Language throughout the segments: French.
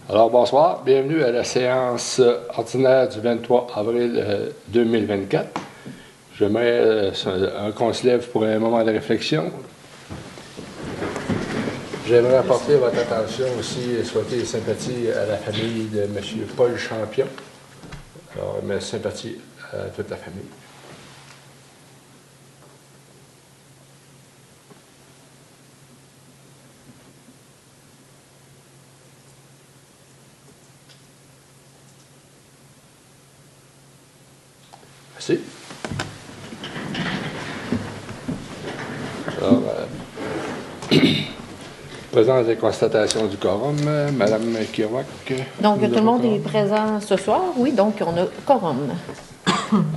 Alors, bonsoir. Bienvenue à la séance ordinaire du 23 avril 2024. J'aimerais qu'on se lève pour un moment de réflexion. J'aimerais apporter votre attention aussi et souhaiter des sympathies à la famille de M. Paul Champion. Alors, mes sympathies à toute la famille. Merci. Alors, présence des constatations du quorum, Mme Kiroak. Donc, tout le monde est présent ce soir, oui, donc on a quorum.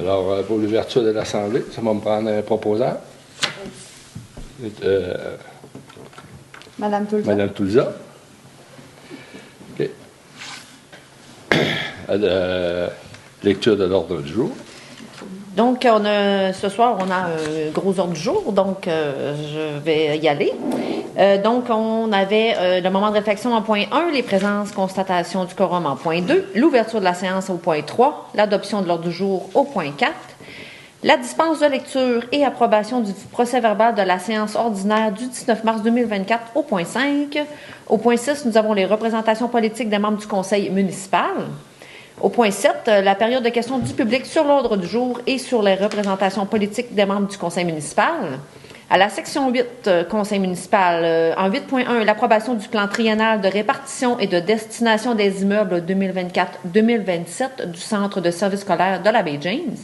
Alors, pour l'ouverture de l'Assemblée, ça va me prendre un proposeur. Madame Toulza. Madame Toulza. OK. Lecture de l'ordre du jour. Donc, ce soir, on a un gros ordre du jour, donc je vais y aller. Donc, on avait le moment de réflexion en point 1, les présences, constatations du quorum en point 2, l'ouverture de la séance au point 3, l'adoption de l'ordre du jour au point 4, la dispense de lecture et approbation du procès-verbal de la séance ordinaire du 19 mars 2024 au point 5. Au point 6, nous avons les représentations politiques des membres du conseil municipal. Au point 7, la période de questions du public sur l'ordre du jour et sur les représentations politiques des membres du conseil municipal. À la section 8, conseil municipal, en 8.1, l'approbation du plan triennal de répartition et de destination des immeubles 2024-2027 du centre de services scolaires de la baie James.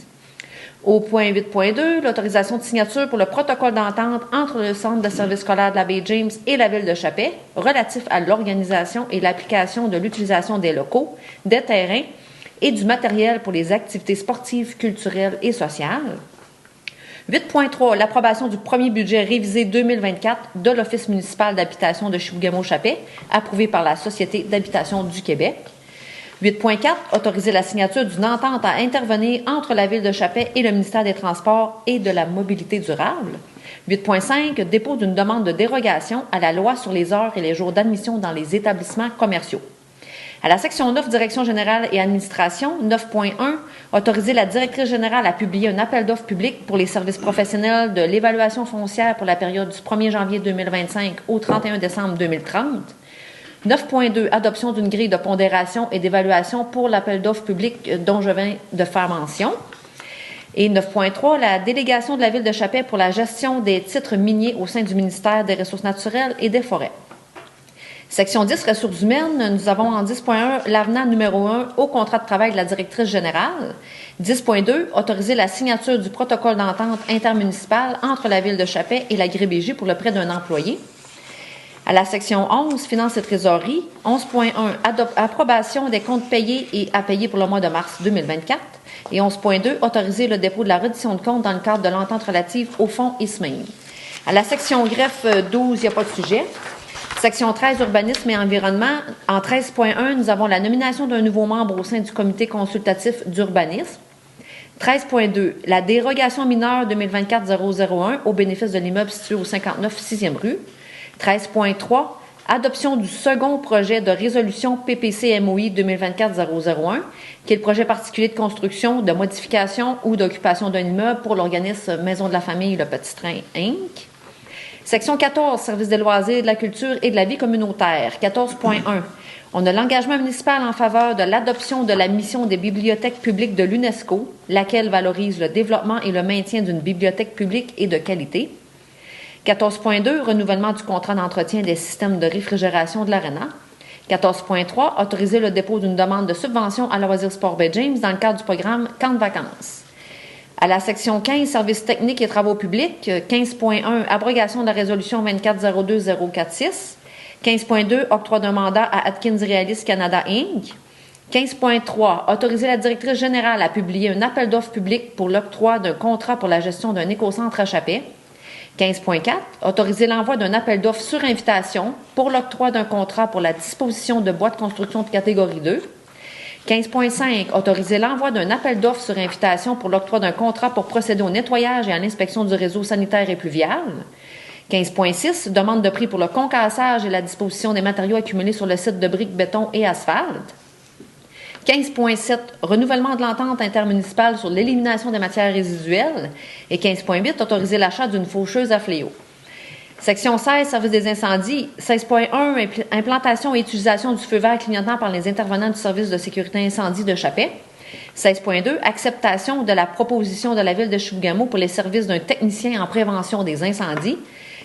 Au point 8.2, l'autorisation de signature pour le protocole d'entente entre le centre de services scolaires de la baie James et la ville de Chapet relatif à l'organisation et l'application de l'utilisation des locaux, des terrains et du matériel pour les activités sportives, culturelles et sociales. 8.3, l'approbation du premier budget révisé 2024 de l'Office municipal d'habitation de Chibougamau-Chapet, approuvé par la Société d'habitation du Québec. 8.4, autoriser la signature d'une entente à intervenir entre la Ville de Chapet et le ministère des Transports et de la Mobilité durable. 8.5, dépôt d'une demande de dérogation à la loi sur les heures et les jours d'admission dans les établissements commerciaux. À la section 9, Direction générale et administration, 9.1, autoriser la directrice générale à publier un appel d'offres public pour les services professionnels de l'évaluation foncière pour la période du 1er janvier 2025 au 31 décembre 2030. 9.2, adoption d'une grille de pondération et d'évaluation pour l'appel d'offres public dont je viens de faire mention. Et 9.3, la délégation de la Ville de Chapet pour la gestion des titres miniers au sein du ministère des Ressources naturelles et des Forêts. Section 10, ressources humaines, nous avons en 10.1 l'avenant numéro 1 au contrat de travail de la directrice générale. 10.2, autoriser la signature du protocole d'entente intermunicipale entre la Ville de Chapet et la GRBJ pour le prêt d'un employé. À la section 11, finances et trésorerie, 11.1, approbation des comptes payés et à payer pour le mois de mars 2024. Et 11.2, autoriser le dépôt de la reddition de comptes dans le cadre de l'entente relative au fonds ISMAIL. À la section greffe 12, il n'y a pas de sujet. Section 13, urbanisme et environnement. En 13.1, nous avons la nomination d'un nouveau membre au sein du comité consultatif d'urbanisme. 13.2, la dérogation mineure 2024-001 au bénéfice de l'immeuble situé au 59 6e rue. 13.3, adoption du second projet de résolution PPC-MOI 2024-001, qui est le projet particulier de construction, de modification ou d'occupation d'un immeuble pour l'organisme Maison de la Famille Le Petit Train, Inc. Section 14, services des loisirs, de la culture et de la vie communautaire. 14.1, on a l'engagement municipal en faveur de l'adoption de la mission des bibliothèques publiques de l'UNESCO, laquelle valorise le développement et le maintien d'une bibliothèque publique et de qualité. 14.2, renouvellement du contrat d'entretien des systèmes de réfrigération de l'ARENA. 14.3, autoriser le dépôt d'une demande de subvention à Loisirs Sport Baie James dans le cadre du programme Camp de vacances. À la section 15, services techniques et travaux publics, 15.1, abrogation de la résolution 2402046. 15.2, octroi d'un mandat à Atkins Realis Canada Inc. 15.3, autoriser la directrice générale à publier un appel d'offres public pour l'octroi d'un contrat pour la gestion d'un écocentre à Chapet. 15.4, autoriser l'envoi d'un appel d'offres sur invitation pour l'octroi d'un contrat pour la disposition de bois de construction de catégorie 2. 15.5, autoriser l'envoi d'un appel d'offres sur invitation pour l'octroi d'un contrat pour procéder au nettoyage et à l'inspection du réseau sanitaire et pluvial. 15.6, demande de prix pour le concassage et la disposition des matériaux accumulés sur le site de briques, béton et asphalte. 15.7, renouvellement de l'entente intermunicipale sur l'élimination des matières résiduelles. Et 15.8, autoriser l'achat d'une faucheuse à fléau. Section 16, service des incendies. 16.1, implantation et utilisation du feu vert clignotant par les intervenants du service de sécurité incendie de Chapais. 16.2, acceptation de la proposition de la Ville de Chibougamau pour les services d'un technicien en prévention des incendies.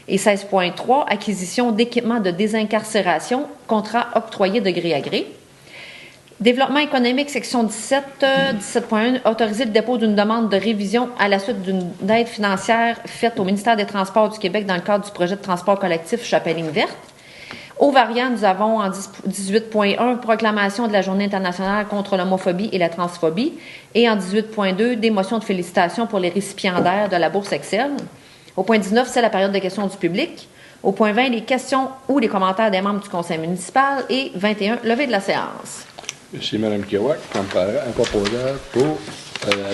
Et 16.3, acquisition d'équipements de désincarcération, contrat octroyé de gré à gré. Développement économique, section 17, 17.1, autoriser le dépôt d'une demande de révision à la suite d'une aide financière faite au ministère des Transports du Québec dans le cadre du projet de transport collectif Chapelle-Ligne verte. Au variant, nous avons en 18.1, proclamation de la Journée internationale contre l'homophobie et la transphobie. Et en 18.2, des motions de félicitations pour les récipiendaires de la Bourse Excel. Au point 19, c'est la période de questions du public. Au point 20, les questions ou les commentaires des membres du conseil municipal. Et 21, levée de la séance. Merci, Mme Kerouac, comme un proposeur pour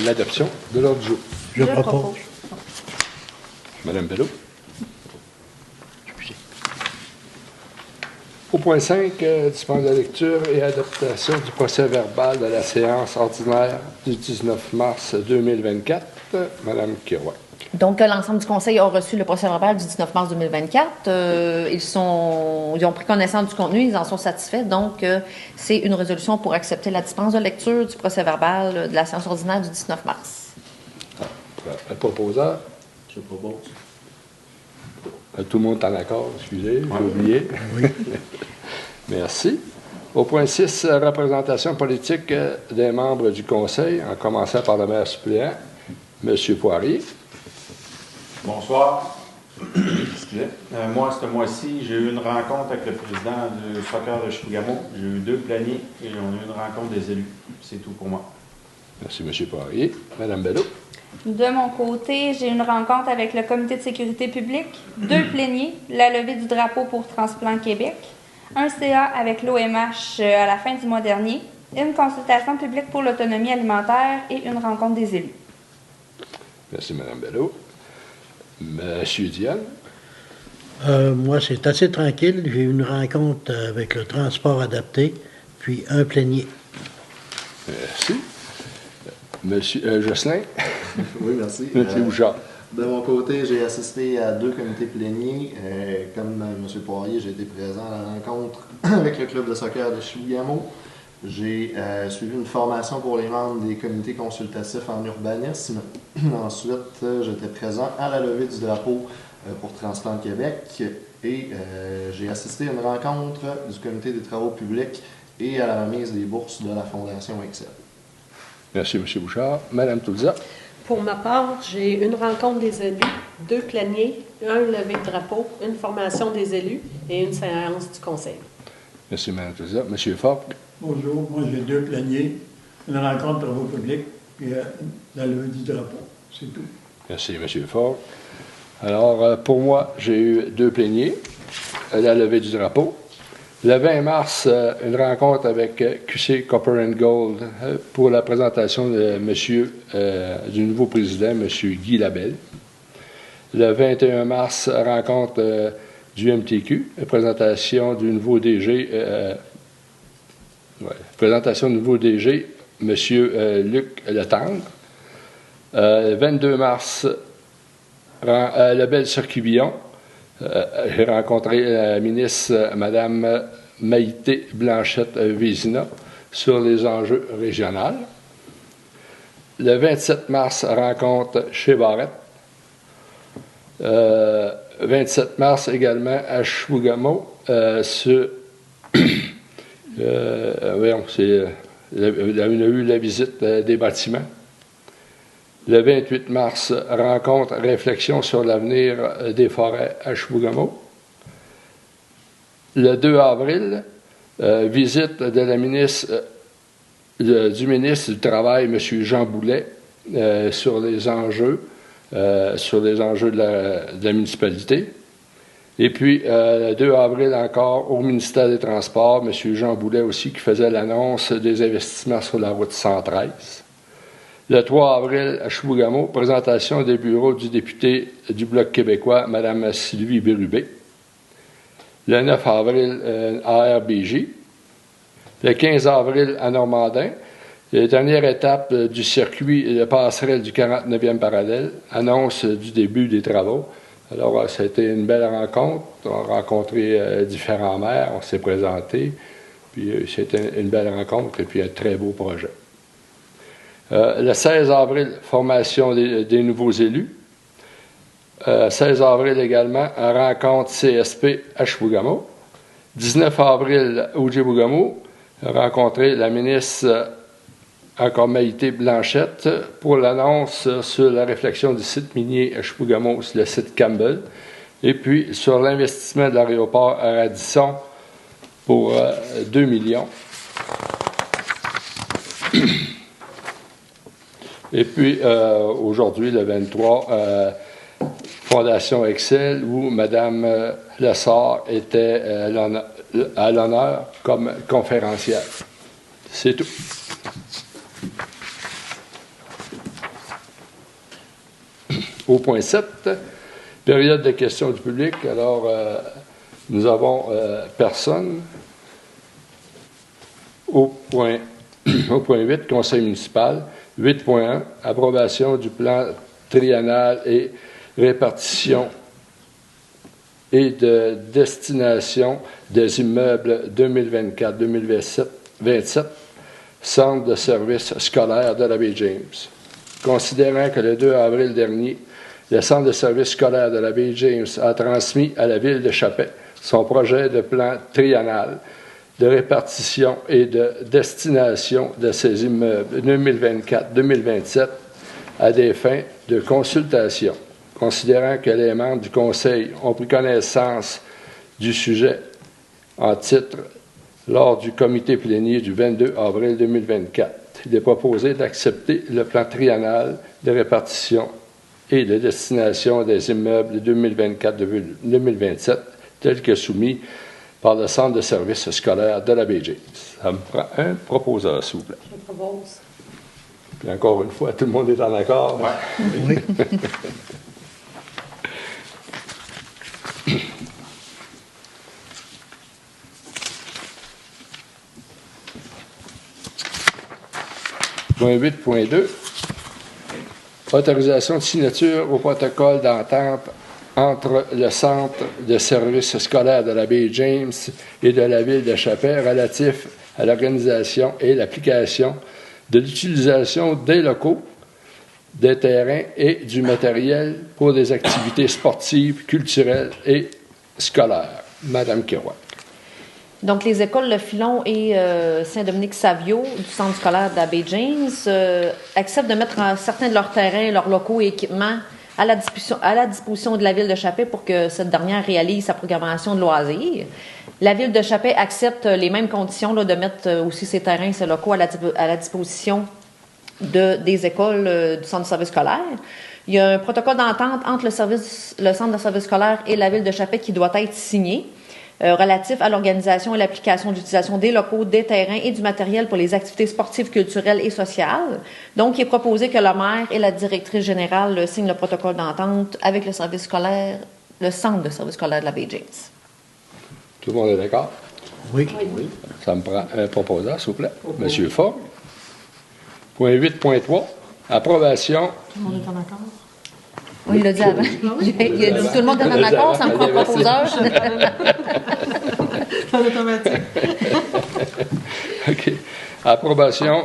l'adoption de l'ordre du jour. Je propose. Mme Belleau. Au point 5, dispense de lecture et adaptation du procès-verbal de la séance ordinaire du 19 mars 2024. Mme Kerouac. Donc, l'ensemble du conseil a reçu le procès-verbal du 19 mars 2024. Ils ont pris connaissance du contenu, ils en sont satisfaits. Donc, c'est une résolution pour accepter la dispense de lecture du procès-verbal de la séance ordinaire du 19 mars. Un proposeur. Je propose. Tout le monde est en accord, excusez, j'ai oublié. Oui. Merci. Au point 6, représentation politique des membres du conseil, en commençant par le maire suppléant, M. Poirier. Bonsoir. Excusez. Moi, ce mois-ci, j'ai eu une rencontre avec le président du soccer de Chibougamau. J'ai eu 2 planiers et on a eu une rencontre des élus. C'est tout pour moi. Merci, M. Poirier. Mme Belleau. De mon côté, j'ai une rencontre avec le comité de sécurité publique, 2 pléniers, la levée du drapeau pour Transplant Québec, un CA avec l'OMH à la fin du mois dernier, une consultation publique pour l'autonomie alimentaire et une rencontre des élus. Merci, Mme Belleau. Monsieur Diane. Moi, c'est assez tranquille. J'ai eu une rencontre avec le transport adapté, puis un plénier. Merci. Monsieur Jocelyn. Oui, merci. Monsieur Bouchard. De mon côté, j'ai assisté à 2 comités pléniers. Comme M. Poirier, j'ai été présent à la rencontre avec le club de soccer de Chibougamau. J'ai suivi une formation pour les membres des comités consultatifs en urbanisme. Ensuite, j'étais présent à la levée du drapeau pour Transplant Québec et j'ai assisté à une rencontre du comité des travaux publics et à la remise des bourses de la Fondation Excel. Merci, M. Bouchard. Mme Toulza. Pour ma part, j'ai une rencontre des élus, 2 pléniers, un lever de drapeau, une formation des élus et une séance du conseil. Merci, Mme Toulza. M. Fogg. Bonjour, moi j'ai 2 pléniers, une rencontre de travaux publics et la levée du drapeau. C'est tout. Merci, M. Fogg. Alors, pour moi, j'ai eu 2 pléniers, la levée du drapeau. Le 20 mars, une rencontre avec QC Copper & Gold pour la présentation de du nouveau président, M. Guy Labelle. Le 21 mars, rencontre du MTQ, présentation du nouveau DG, M. Luc Letendre. Le 22 mars, Lebel-sur-Quivillon. J'ai rencontré la ministre, Mme Maïté Blanchette-Vézina, sur les enjeux régionaux. Le 27 mars, rencontre chez Barrette. 27 mars également à Chibougamau, on a eu la visite des bâtiments. Le 28 mars, rencontre réflexion sur l'avenir des forêts à Chibougamau. Le 2 avril, visite de la ministre, du ministre du Travail, M. Jean Boulet, sur les enjeux de la municipalité. Et puis, le 2 avril encore, au ministère des Transports, M. Jean Boulet aussi, qui faisait l'annonce des investissements sur la route 113. Le 3 avril, à Chibougamau, présentation des bureaux du député du Bloc québécois, Mme Sylvie Bérubé. Le 9 avril, à RBJ. Le 15 avril, à Normandin. La dernière étape du circuit de passerelle du 49e parallèle, annonce du début des travaux. Alors, ça a été une belle rencontre. On a rencontré différents maires, on s'est présentés. Puis, c'était une belle rencontre et puis un très beau projet. Le 16 avril, formation des nouveaux élus. 16 avril également, rencontre CSP à Chibougamau. 19 avril, au Djibougamau, rencontré la ministre encore Maïté Blanchette pour l'annonce sur la réflexion du site minier à Chibougamau sur le site Campbell. Et puis sur l'investissement de l'aéroport à Radisson pour 2 millions. Et puis aujourd'hui, le 23, Fondation Excel, où Mme Lessard était à l'honneur comme conférencière. C'est tout. Au point 7, période de questions du public. Alors, nous avons personne. Au point 8, conseil municipal. 8.1, approbation du plan triennal et répartition et de destination des immeubles 2024-2027, centre de services scolaires de la baie James. Considérant que le 2 avril dernier, le centre de services scolaires de la baie James a transmis à la ville de Chapet son projet de plan triennal de répartition et de destination de ces immeubles 2024-2027 à des fins de consultation. Considérant que les membres du Conseil ont pris connaissance du sujet en titre lors du comité plénier du 22 avril 2024, il est proposé d'accepter le plan triennal de répartition et de destination des immeubles 2024-2027 tel que soumis par le Centre de services scolaires de la baie James. Ça me prend un proposeur, s'il vous plaît. Je propose. Puis encore une fois, tout le monde est en accord. Oui. Point 8.2. Autorisation de signature au protocole d'entente entre le Centre de services scolaires de la baie James et de la ville de Chapet relatif à l'organisation et l'application de l'utilisation des locaux, des terrains et du matériel pour des activités sportives, culturelles et scolaires. Madame Kerouac. Donc, les écoles Le Filon et Saint-Dominique-Savio du centre scolaire de la baie James acceptent de mettre certains de leurs terrains, leurs locaux et équipements à la disposition de la Ville de Chapet pour que cette dernière réalise sa programmation de loisirs. La Ville de Chapet accepte les mêmes conditions là, de mettre aussi ses terrains, ses locaux à la disposition des écoles du centre de service scolaire. Il y a un protocole d'entente entre le centre de service scolaire et la Ville de Chapet qui doit être signé. Relatif à l'organisation et l'application d'utilisation des locaux, des terrains et du matériel pour les activités sportives, culturelles et sociales. Donc, il est proposé que le maire et la directrice générale signent le protocole d'entente avec le service scolaire, le centre de service scolaire de la baie James. Tout le monde est d'accord? Oui. Oui. Ça me prend un proposeur, s'il vous plaît. Monsieur Ford. Point 8.3. Approbation. Tout le monde est en accord? Oui, il l'a dit avant. Il a dit tout le monde est en accord, ça me prend un proposeur. C'est automatique. OK. Approbation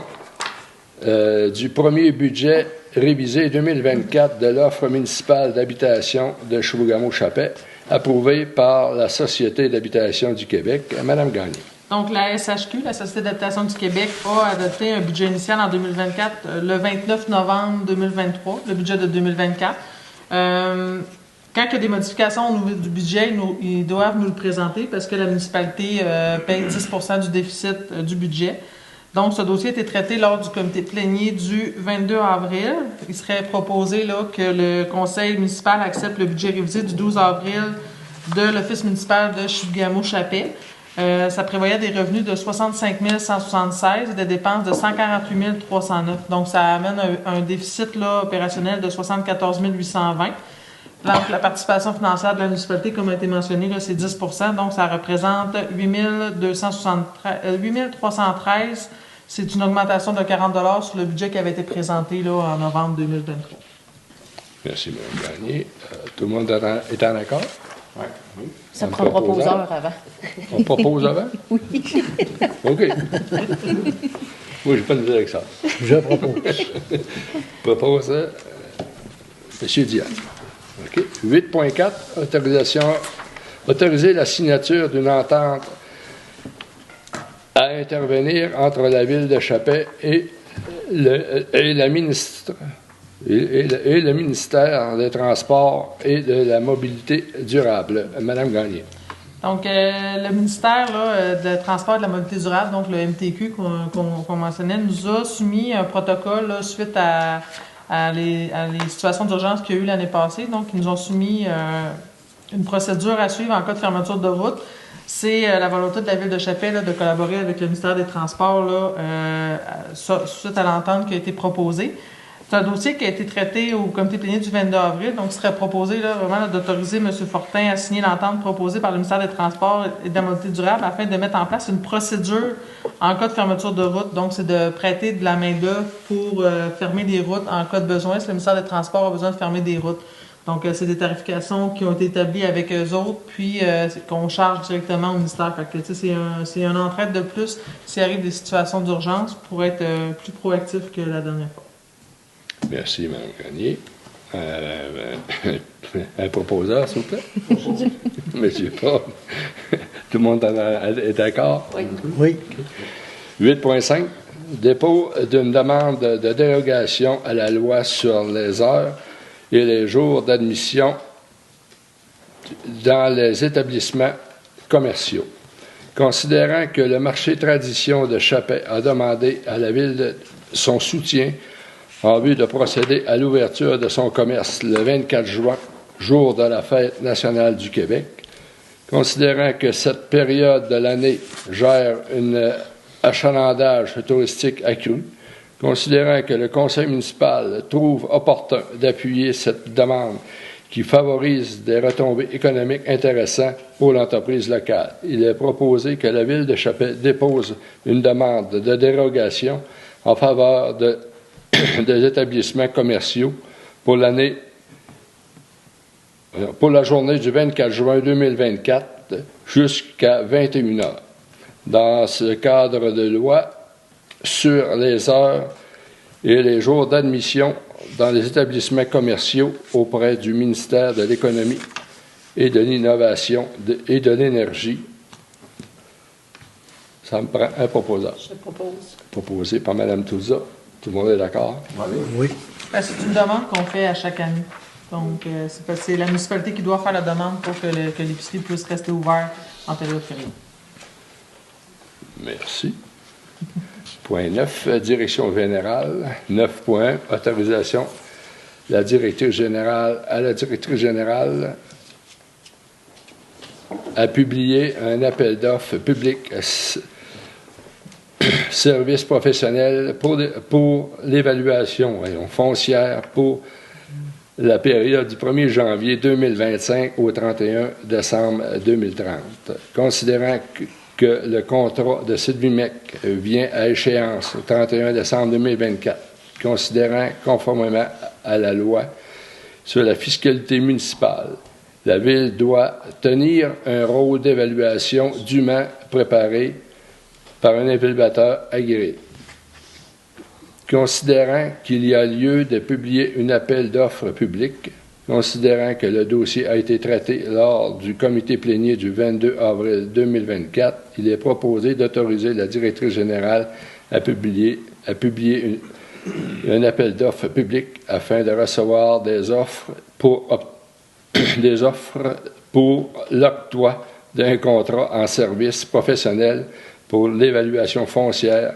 du premier budget révisé 2024 de l'offre municipale d'habitation de Chibougamau-Chapet, approuvé par la Société d'habitation du Québec. Madame Gagné. Donc, la SHQ, la Société d'adaptation du Québec, a adopté un budget initial en 2024 le 29 novembre 2023, le budget de 2024. Quand il y a des modifications au niveau du budget, ils doivent nous le présenter parce que la municipalité paye 10 % du déficit du budget. Donc, ce dossier a été traité lors du comité plénier du 22 avril. Il serait proposé là, que le conseil municipal accepte le budget révisé du 12 avril de l'Office municipal de Chibougamau-Chapet. Ça prévoyait des revenus de 65 176 et des dépenses de 148 309. Donc, ça amène un déficit là, opérationnel de 74 820. Donc, la participation financière de la municipalité, comme a été mentionné, là, c'est 10 %. Donc, ça représente 8 313. C'est une augmentation de 40 $ sur le budget qui avait été présenté là, en novembre 2023. Merci, Mme Gagné. Tout le monde est en accord? Oui. Ça prendra proposeur avant. On propose avant? Oui. OK. Moi, j'ai pas de misère avec ça. Je propose. Propose M. Diane. OK. 8.4, autoriser la signature d'une entente à intervenir entre la Ville de Chapet et le ministère des Transports et de la Mobilité durable. Madame Gagné. Donc, le ministère là, de Transport et de la Mobilité durable, donc le MTQ qu'on mentionnait, nous a soumis un protocole là, suite à les situations d'urgence qu'il y a eu l'année passée. Donc, ils nous ont soumis une procédure à suivre en cas de fermeture de route. C'est la volonté de la Ville de Chapet là, de collaborer avec le ministère des Transports là, suite à l'entente qui a été proposée. C'est un dossier qui a été traité au comité plénier du 22 avril, donc il serait proposé là, vraiment d'autoriser M. Fortin à signer l'entente proposée par le ministère des Transports et de la Mobilité durable afin de mettre en place une procédure en cas de fermeture de route. Donc, c'est de prêter de la main-d'œuvre pour fermer des routes en cas de besoin, si le ministère des Transports a besoin de fermer des routes. Donc, c'est des tarifications qui ont été établies avec eux autres, puis qu'on charge directement au ministère. Fait que, c'est un entraide de plus s'il arrive des situations d'urgence pour être plus proactif que la dernière fois. Merci, Mme Gagné. Un proposeur, s'il vous plaît? Monsieur Paul. Tout le monde est d'accord? Oui. Oui. 8.5. Dépôt d'une demande de dérogation à la loi sur les heures et les jours d'admission dans les établissements commerciaux. Considérant que le marché Tradition de Chapet a demandé à la Ville son soutien en vue de procéder à l'ouverture de son commerce le 24 juin, jour de la Fête nationale du Québec, considérant que cette période de l'année gère un achalandage touristique accru, considérant que le Conseil municipal trouve opportun d'appuyer cette demande qui favorise des retombées économiques intéressantes pour l'entreprise locale. Il est proposé que la Ville de Chapet dépose une demande de dérogation en faveur des établissements commerciaux pour la journée du 24 juin 2024 jusqu'à 21 h. Dans ce cadre de loi sur les heures et les jours d'admission dans les établissements commerciaux auprès du ministère de l'Économie et de l'Innovation et de l'Énergie. Ça me prend un proposeur. Je propose. Proposé par Mme Touza. Tout le monde est d'accord? Oui. C'est une demande qu'on fait à chaque année. Donc, c'est la municipalité qui doit faire la demande pour que l'épicerie puisse rester ouverte en période fériée. Merci. Point 9, direction générale. 9.1, autorisation à la directrice générale à publier un appel d'offres public service professionnel pour l'évaluation foncière pour la période du 1er janvier 2025 au 31 décembre 2030. Considérant que le contrat de Sylvie Mec vient à échéance au 31 décembre 2024, considérant conformément à la loi sur la fiscalité municipale, la Ville doit tenir un rôle d'évaluation dûment préparé par un évaluateur agréé. Considérant qu'il y a lieu de publier un appel d'offres public, considérant que le dossier a été traité lors du comité plénier du 22 avril 2024, il est proposé d'autoriser la directrice générale à publier un appel d'offres public afin de recevoir des offres pour l'octroi d'un contrat en service professionnel pour l'évaluation foncière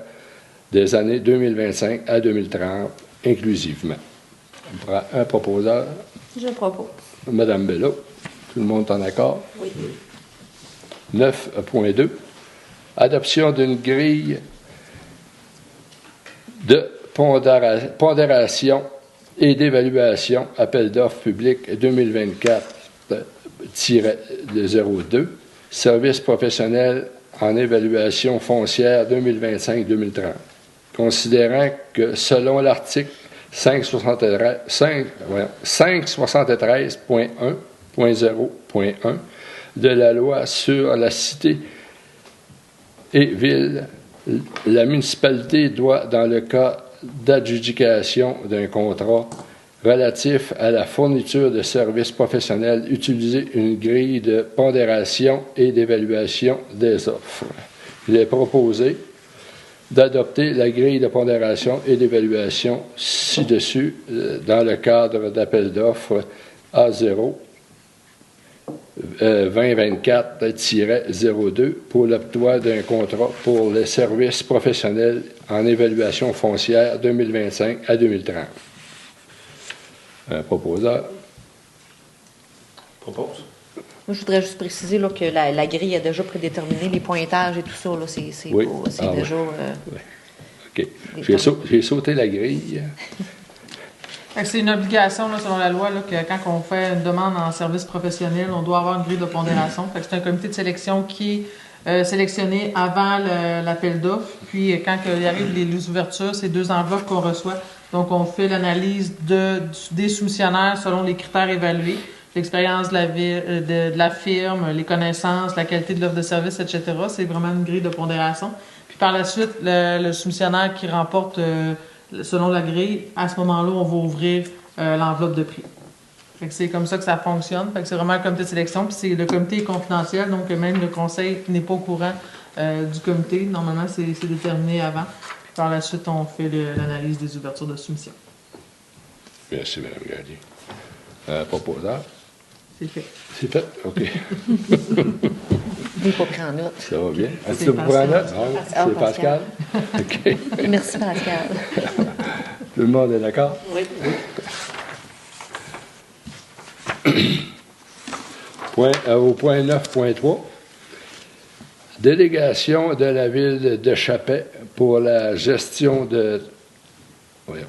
des années 2025 à 2030, inclusivement. On prend un proposeur. Je propose. Madame Bello. Tout le monde est en accord? Oui. 9.2. Adoption d'une grille de pondération et d'évaluation, appel d'offres public 2024-02, service professionnel en évaluation foncière 2025-2030. Considérant que selon l'article 573.1.0.1 de la loi sur la cité et ville, la municipalité doit, dans le cas d'adjudication d'un contrat relatif à la fourniture de services professionnels, utiliser une grille de pondération et d'évaluation des offres. Il est proposé d'adopter la grille de pondération et d'évaluation ci-dessus dans le cadre d'appel d'offres A0 2024-02 pour l'octroi d'un contrat pour les services professionnels en évaluation foncière 2025 à 2030. Un proposeur. Propose. Moi, je voudrais juste préciser là, que la grille a déjà prédéterminé les pointages et tout ça. Là, c'est Oui. déjà... Oui. OK. J'ai sauté la grille. C'est une obligation là, selon la loi là, que quand on fait une demande en service professionnel, on doit avoir une grille de pondération. Fait que c'est un comité de sélection qui est sélectionné avant l'appel d'offres. Puis quand il arrive les ouvertures, c'est 2 enveloppes qu'on reçoit. Donc on fait l'analyse des soumissionnaires selon les critères évalués. L'expérience de la firme, les connaissances, la qualité de l'offre de service, etc. C'est vraiment une grille de pondération. Puis par la suite, le soumissionnaire qui remporte selon la grille, à ce moment-là, on va ouvrir l'enveloppe de prix. Fait que c'est comme ça que ça fonctionne. Fait que c'est vraiment un comité de sélection. Puis le comité est confidentiel, donc même le conseil n'est pas au courant du comité. Normalement, c'est déterminé avant. Puis par la suite, on fait l'analyse des ouvertures de soumission. Merci, Mme Gagné. Proposeur. C'est fait. C'est fait? OK. Il n'est pas pris en note. Ça va bien. C'est Est-ce que vous prenez en note? Ah, C'est Pascal. OK. Merci, Pascal. Tout le monde est d'accord? Oui. Au point 9.3, délégation de la ville de Chappais pour la gestion de... Voyons.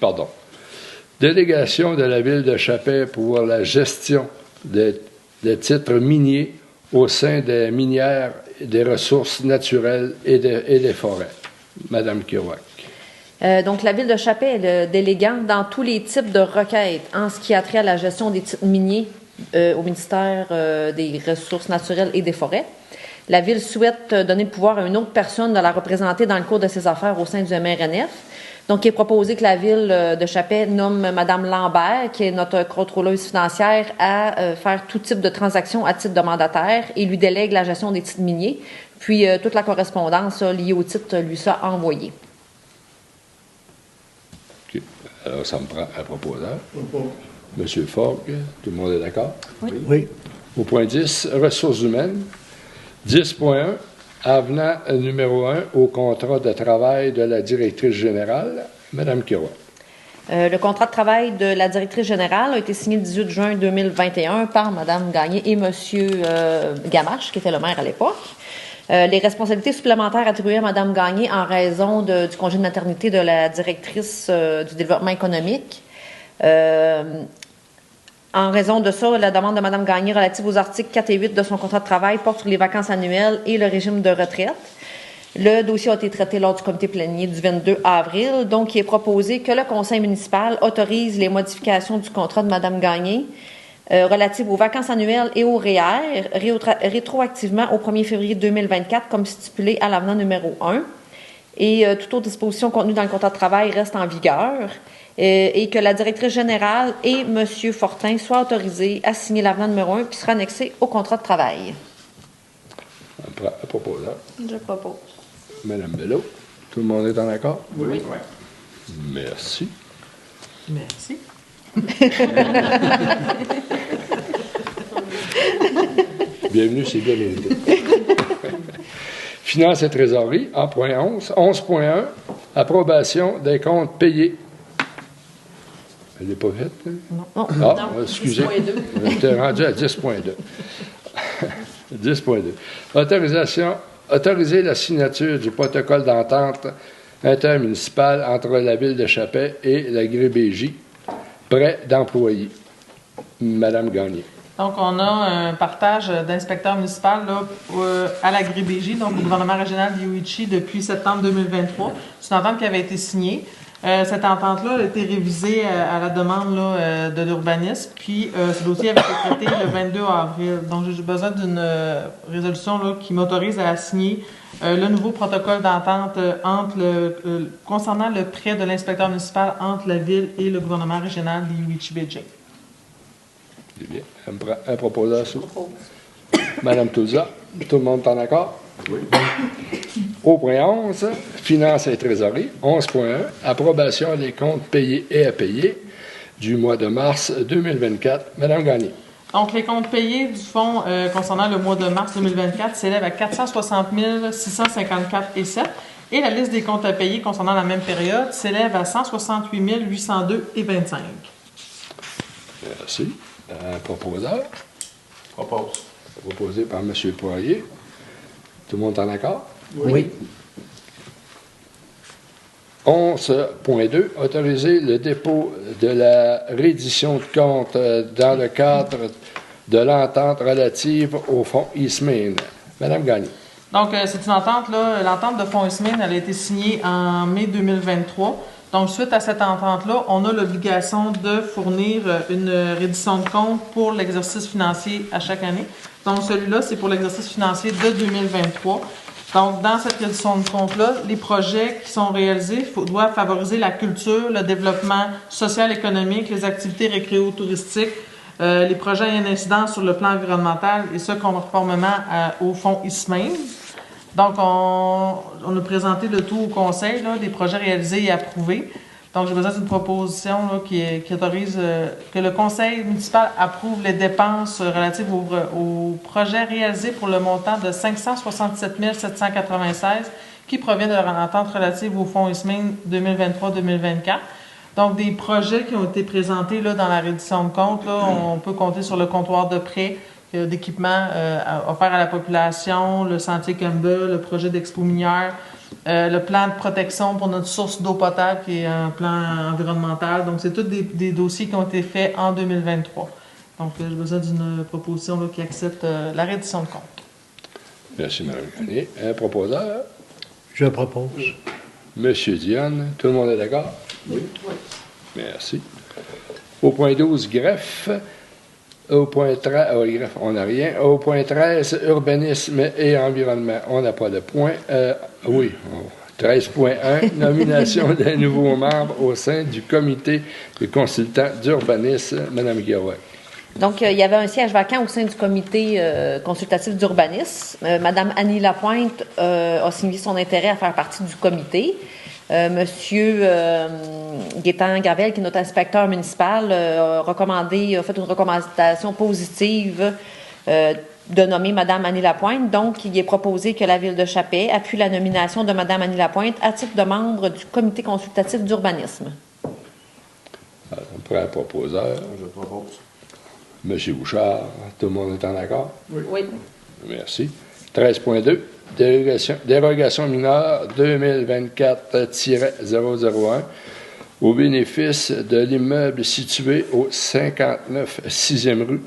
Pardon. Délégation de la ville de Chappais pour la gestion des titres miniers au sein des minières, des ressources naturelles et des forêts. Madame Kirouac. Donc, la ville de Chappais est le délégant dans tous les types de requêtes en ce qui a trait à la gestion des titres miniers au ministère des Ressources naturelles et des forêts. La ville souhaite donner le pouvoir à une autre personne de la représenter dans le cours de ses affaires au sein du MRNF. Donc, il est proposé que la ville de Chappais nomme Mme Lambert, qui est notre contrôleuse financière, à faire tout type de transactions à titre de mandataire et lui délègue la gestion des titres miniers. Puis, toute la correspondance liée au titre lui sera envoyée. OK. Alors, ça me prend un proposeur. Propose. Monsieur Fogg, tout le monde est d'accord? Oui. Au point 10, ressources humaines. 10.1, avenant numéro 1 au contrat de travail de la directrice générale, Mme Kirouac. Le contrat de travail de la directrice générale a été signé le 18 juin 2021 par Mme Gagné et M. Gamache, qui était le maire à l'époque. Les responsabilités supplémentaires attribuées à Mme Gagné en raison du congé de maternité de la directrice du développement économique. En raison de ça, la demande de Mme Gagné relative aux articles 4 et 8 de son contrat de travail porte sur les vacances annuelles et le régime de retraite. Le dossier a été traité lors du comité plénier du 22 avril. Donc, il est proposé que le conseil municipal autorise les modifications du contrat de Mme Gagné relatives aux vacances annuelles et au REER rétroactivement au 1er février 2024 comme stipulé à l'avenant numéro 1. Et toute autre disposition contenue dans le contrat de travail reste en vigueur. Et que la directrice générale et M. Fortin soient autorisés à signer l'avenant numéro 1 qui sera annexé au contrat de travail. Un proposeur. Je propose. Mme Bello. Tout le monde est en accord? Oui. Merci. Merci. Bienvenue, c'est bien mérité. Finances et trésorerie, en point 11. 11.1, approbation des comptes payés. Elle n'est pas faite? Hein? Non. Ah, Non, excusez. 10.2. J'étais rendu à 10.2. 10.2. Autorisation autoriser la signature du protocole d'entente intermunicipale entre la Ville de Chapet et la GRBJ, prêt d'employés. Madame Gagné. Donc, on a un partage d'inspecteurs municipaux là, à la GRBJ, donc au gouvernement régional d'Ioichi depuis septembre 2023. C'est une entente qui avait été signée. Cette entente-là a été révisée à la demande là, de l'urbanisme, puis ce dossier avait été traité le 22 avril. Donc, j'ai besoin d'une résolution là, qui m'autorise à signer le nouveau protocole d'entente concernant le prêt de l'inspecteur municipal entre la Ville et le gouvernement régional d'Ioichi-Beijing. C'est bien. Un proposeur sous. Madame Touza, tout le monde est en accord? Oui. Au point 11, Finances et trésorerie. 11.1, approbation des comptes payés et à payer du mois de mars 2024. Madame Gagné. Donc, les comptes payés du fonds concernant le mois de mars 2024 s'élèvent à 460 654,7 et la liste des comptes à payer concernant la même période s'élève à 168 802,25. Merci. Proposeur. Propose. Proposé par M. Poirier. Tout le monde est en accord? Oui. 11.2. Autoriser le dépôt de la reddition de compte dans le cadre de l'entente relative au fonds Eastmain. Madame Gagné. Donc, c'est une entente, là. L'entente de fonds Eastmain, elle a été signée en mai 2023. Donc, suite à cette entente-là, on a l'obligation de fournir une reddition de compte pour l'exercice financier à chaque année. Donc, celui-là, c'est pour l'exercice financier de 2023. Donc, dans cette reddition de compte-là, les projets qui sont réalisés doivent favoriser la culture, le développement social, économique, les activités récréo-touristiques, les projets ayant une incidence sur le plan environnemental, et ce, conformément au fonds Eastmain. Donc, on a présenté le tout au conseil, là, des projets réalisés et approuvés. Donc, j'ai besoin d'une proposition là, qui autorise que le conseil municipal approuve les dépenses relatives aux projets réalisés pour le montant de 567 796 qui provient de l'entente relative au fonds Eastmain 2023-2024. Donc, des projets qui ont été présentés là, dans la reddition de compte, là, on peut compter sur le comptoir de prêt, d'équipements offerts à la population, le sentier Campbell, le projet d'expo minière, le plan de protection pour notre source d'eau potable qui est un plan environnemental. Donc, c'est tous des dossiers qui ont été faits en 2023. Donc, j'ai besoin d'une proposition là, qui accepte la reddition de compte. Merci, Mme Gagné. Un proposeur? Je propose. Monsieur Dionne, tout le monde est d'accord? Oui. Merci. Au point 12, greffe. Au point 13, on n'a rien. Au point 13, urbanisme et environnement, on n'a pas de point. 13.1, nomination d'un nouveau membre au sein du comité des consultants d'urbanisme, Mme Guérouet. Donc, il y avait un siège vacant au sein du comité consultatif d'urbanisme. Mme Annie Lapointe a signé son intérêt à faire partie du comité. Monsieur Gaétan Gravel, qui est notre inspecteur municipal, a fait une recommandation positive de nommer Mme Annie Lapointe. Donc, il est proposé que la Ville de Chapet appuie la nomination de Mme Annie Lapointe à titre de membre du comité consultatif d'urbanisme. On prend un proposeur. Je propose. Monsieur Bouchard, tout le monde est en accord? Oui. Merci. 13.2. Dérogation mineure 2024-001 au bénéfice de l'immeuble situé au 59 6e rue.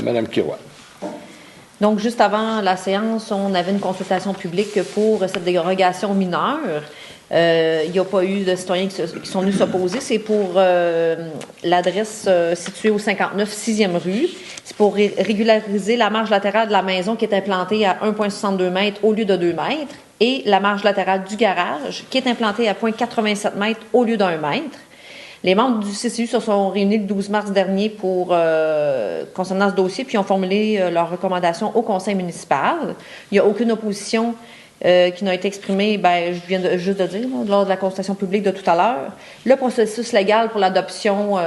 Madame Kiroy. Donc, juste avant la séance, on avait une consultation publique pour cette dérogation mineure. Il n'y a pas eu de citoyens qui sont venus s'opposer. C'est pour l'adresse située au 59 6e rue. C'est pour régulariser la marge latérale de la maison qui est implantée à 1,62 mètres au lieu de 2 mètres et la marge latérale du garage qui est implantée à 0,87 mètres au lieu d'1 mètre. Les membres du CCU se sont réunis le 12 mars dernier concernant ce dossier puis ont formulé leurs recommandations au conseil municipal. Il n'y a aucune opposition qui n'a été exprimée, je viens juste de dire, lors de la consultation publique de tout à l'heure. Le processus légal pour l'adoption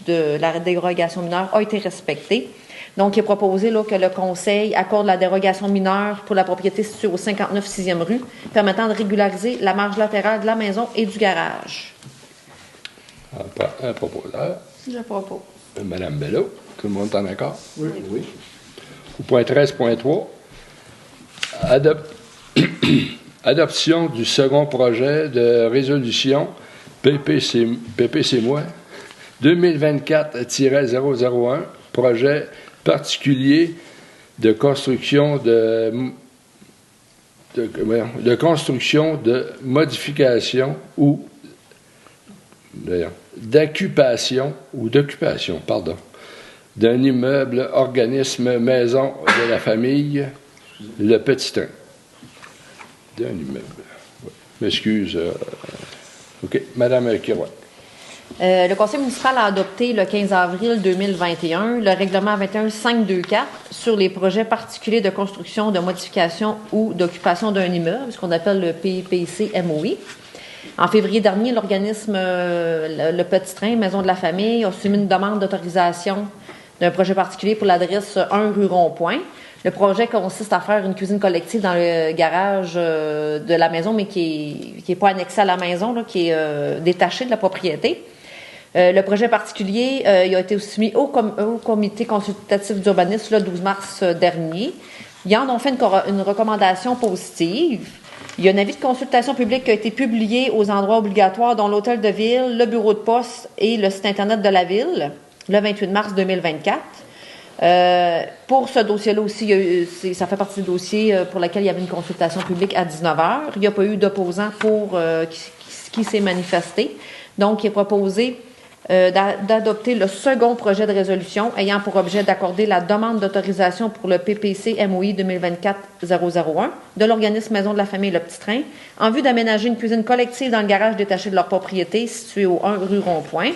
de la dérogation mineure a été respecté. Donc, il est proposé que le Conseil accorde la dérogation mineure pour la propriété située au 59 6e rue, permettant de régulariser la marge latérale de la maison et du garage. Un proposeur. Je propose. Madame Bello, tout le monde est en accord? Oui. Au point 13.3, Adoption du second projet de résolution PPC-moi 2024-001, projet particulier de construction de modification ou d'occupation d'un immeuble organisme maison de la famille Le Petit Train. D'un immeuble. Ouais. M'excuse. OK. Madame Kiroy. Le conseil municipal a adopté le 15 avril 2021 le règlement 21524 sur les projets particuliers de construction, de modification ou d'occupation d'un immeuble, ce qu'on appelle le PPC-MOI. En février dernier, l'organisme le Petit Train, Maison de la Famille, a soumis une demande d'autorisation d'un projet particulier pour l'adresse 1 rue Rond-Point. Le projet consiste à faire une cuisine collective dans le garage de la maison, mais qui est pas annexé à la maison, là, qui est détaché de la propriété. Le projet particulier il a été soumis au comité consultatif d'urbanisme le 12 mars dernier. Ils en ont fait une recommandation positive. Il y a un avis de consultation publique qui a été publié aux endroits obligatoires, dont l'hôtel de ville, le bureau de poste et le site Internet de la ville, le 28 mars 2024. Pour ce dossier-là aussi, ça fait partie du dossier pour lequel il y avait une consultation publique à 19h. Il n'y a pas eu d'opposant qui s'est manifesté. Donc, il est proposé d'adopter le second projet de résolution ayant pour objet d'accorder la demande d'autorisation pour le PPC-MOI 2024-001 de l'organisme Maison de la Famille Le Petit Train en vue d'aménager une cuisine collective dans le garage détaché de leur propriété situé au 1 rue Rond-Point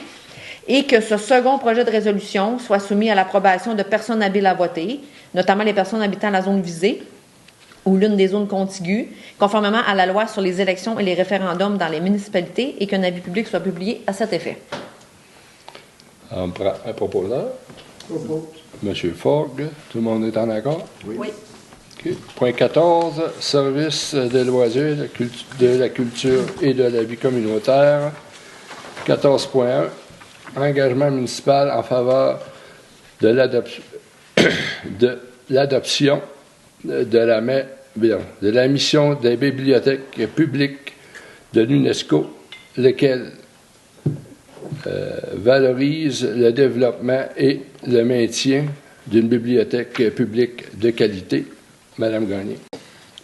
et que ce second projet de résolution soit soumis à l'approbation de personnes habiles à voter, notamment les personnes habitant la zone visée ou l'une des zones contiguës, conformément à la loi sur les élections et les référendums dans les municipalités et qu'un avis public soit publié à cet effet. On prend un proposeur. Propose. Monsieur Fogg, tout le monde est en accord? Oui. Okay. Point 14, service de loisirs, de la culture et de la vie communautaire. 14.1, engagement municipal en faveur de l'adoption de la mission des bibliothèques publiques de l'UNESCO, lequel valorise le développement et le maintien d'une bibliothèque publique de qualité. Madame Gagné.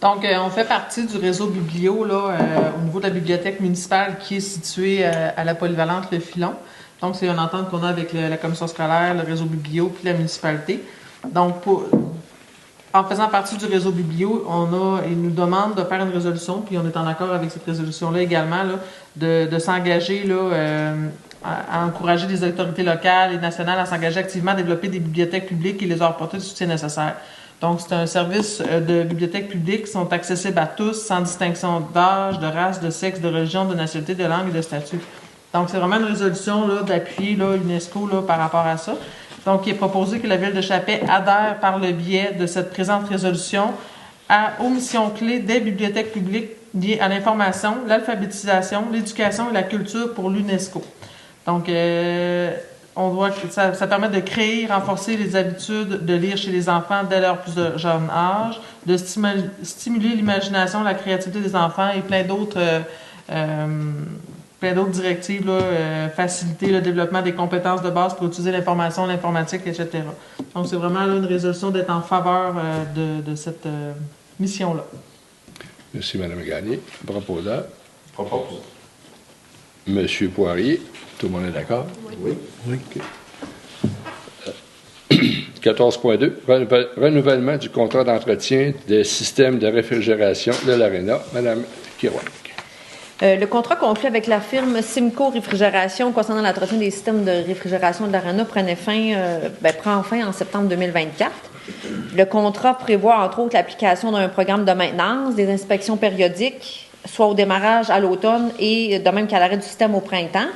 Donc, on fait partie du réseau Biblio là, au niveau de la bibliothèque municipale qui est située à la polyvalente Le Filon. Donc, c'est une entente qu'on a avec la commission scolaire, le réseau Biblio puis la municipalité. Donc, en faisant partie du réseau Biblio, ils nous demandent de faire une résolution, puis on est en accord avec cette résolution-là également, là, de s'engager là, à encourager les autorités locales et nationales à s'engager activement à développer des bibliothèques publiques et les apporter le soutien nécessaire. Donc, c'est un service de bibliothèques publiques qui sont accessibles à tous, sans distinction d'âge, de race, de sexe, de religion, de nationalité, de langue et de statut. Donc, c'est vraiment une résolution là, d'appui là, UNESCO là, par rapport à ça. Donc, il est proposé que la Ville de Chappais adhère par le biais de cette présente résolution aux missions clés des bibliothèques publiques liées à l'information, l'alphabétisation, l'éducation et la culture pour l'UNESCO. Donc, ça permet de créer, renforcer les habitudes de lire chez les enfants dès leur plus jeune âge, de stimuler l'imagination, la créativité des enfants et plein d'autres directives, là, faciliter le développement des compétences de base pour utiliser l'information, l'informatique, etc. Donc, c'est vraiment là, une résolution d'être en faveur de cette mission-là. Merci, Mme Gagné. Proposeur. Propose. Monsieur Poirier. Tout le monde est d'accord? Oui. Okay. 14.2, renouvellement du contrat d'entretien des systèmes de réfrigération de l'Arena. Madame Kiroy. Le contrat conclu avec la firme Simco Réfrigération concernant l'entretien des systèmes de réfrigération de l'Arena prend fin en septembre 2024. Le contrat prévoit, entre autres, l'application d'un programme de maintenance, des inspections périodiques, soit au démarrage à l'automne et de même qu'à l'arrêt du système au printemps.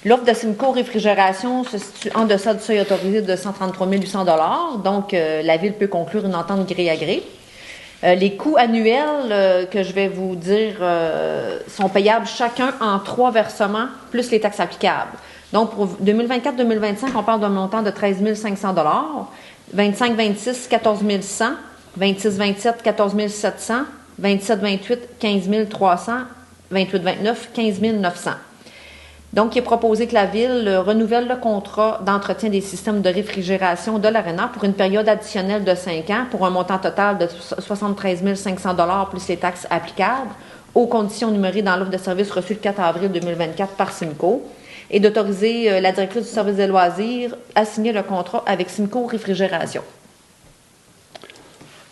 L'offre de Simco Réfrigération se situe en deçà du seuil autorisé de 133 800 $. Donc, la Ville peut conclure une entente gré à gré. Les coûts annuels que je vais vous dire sont payables chacun en 3 versements, plus les taxes applicables. Donc, pour 2024-2025, on parle d'un montant de 13 500 $, 25-26, 14 100 26-27, 14 700. 27-28, 15 300. 28-29, 15 900. Donc, il est proposé que la Ville renouvelle le contrat d'entretien des systèmes de réfrigération de l'Arena pour une période additionnelle de 5 ans pour un montant total de 73 500 $ plus les taxes applicables, aux conditions numérées dans l'offre de service reçue le 4 avril 2024 par Simco, et d'autoriser la directrice du service des loisirs à signer le contrat avec Simco Réfrigération.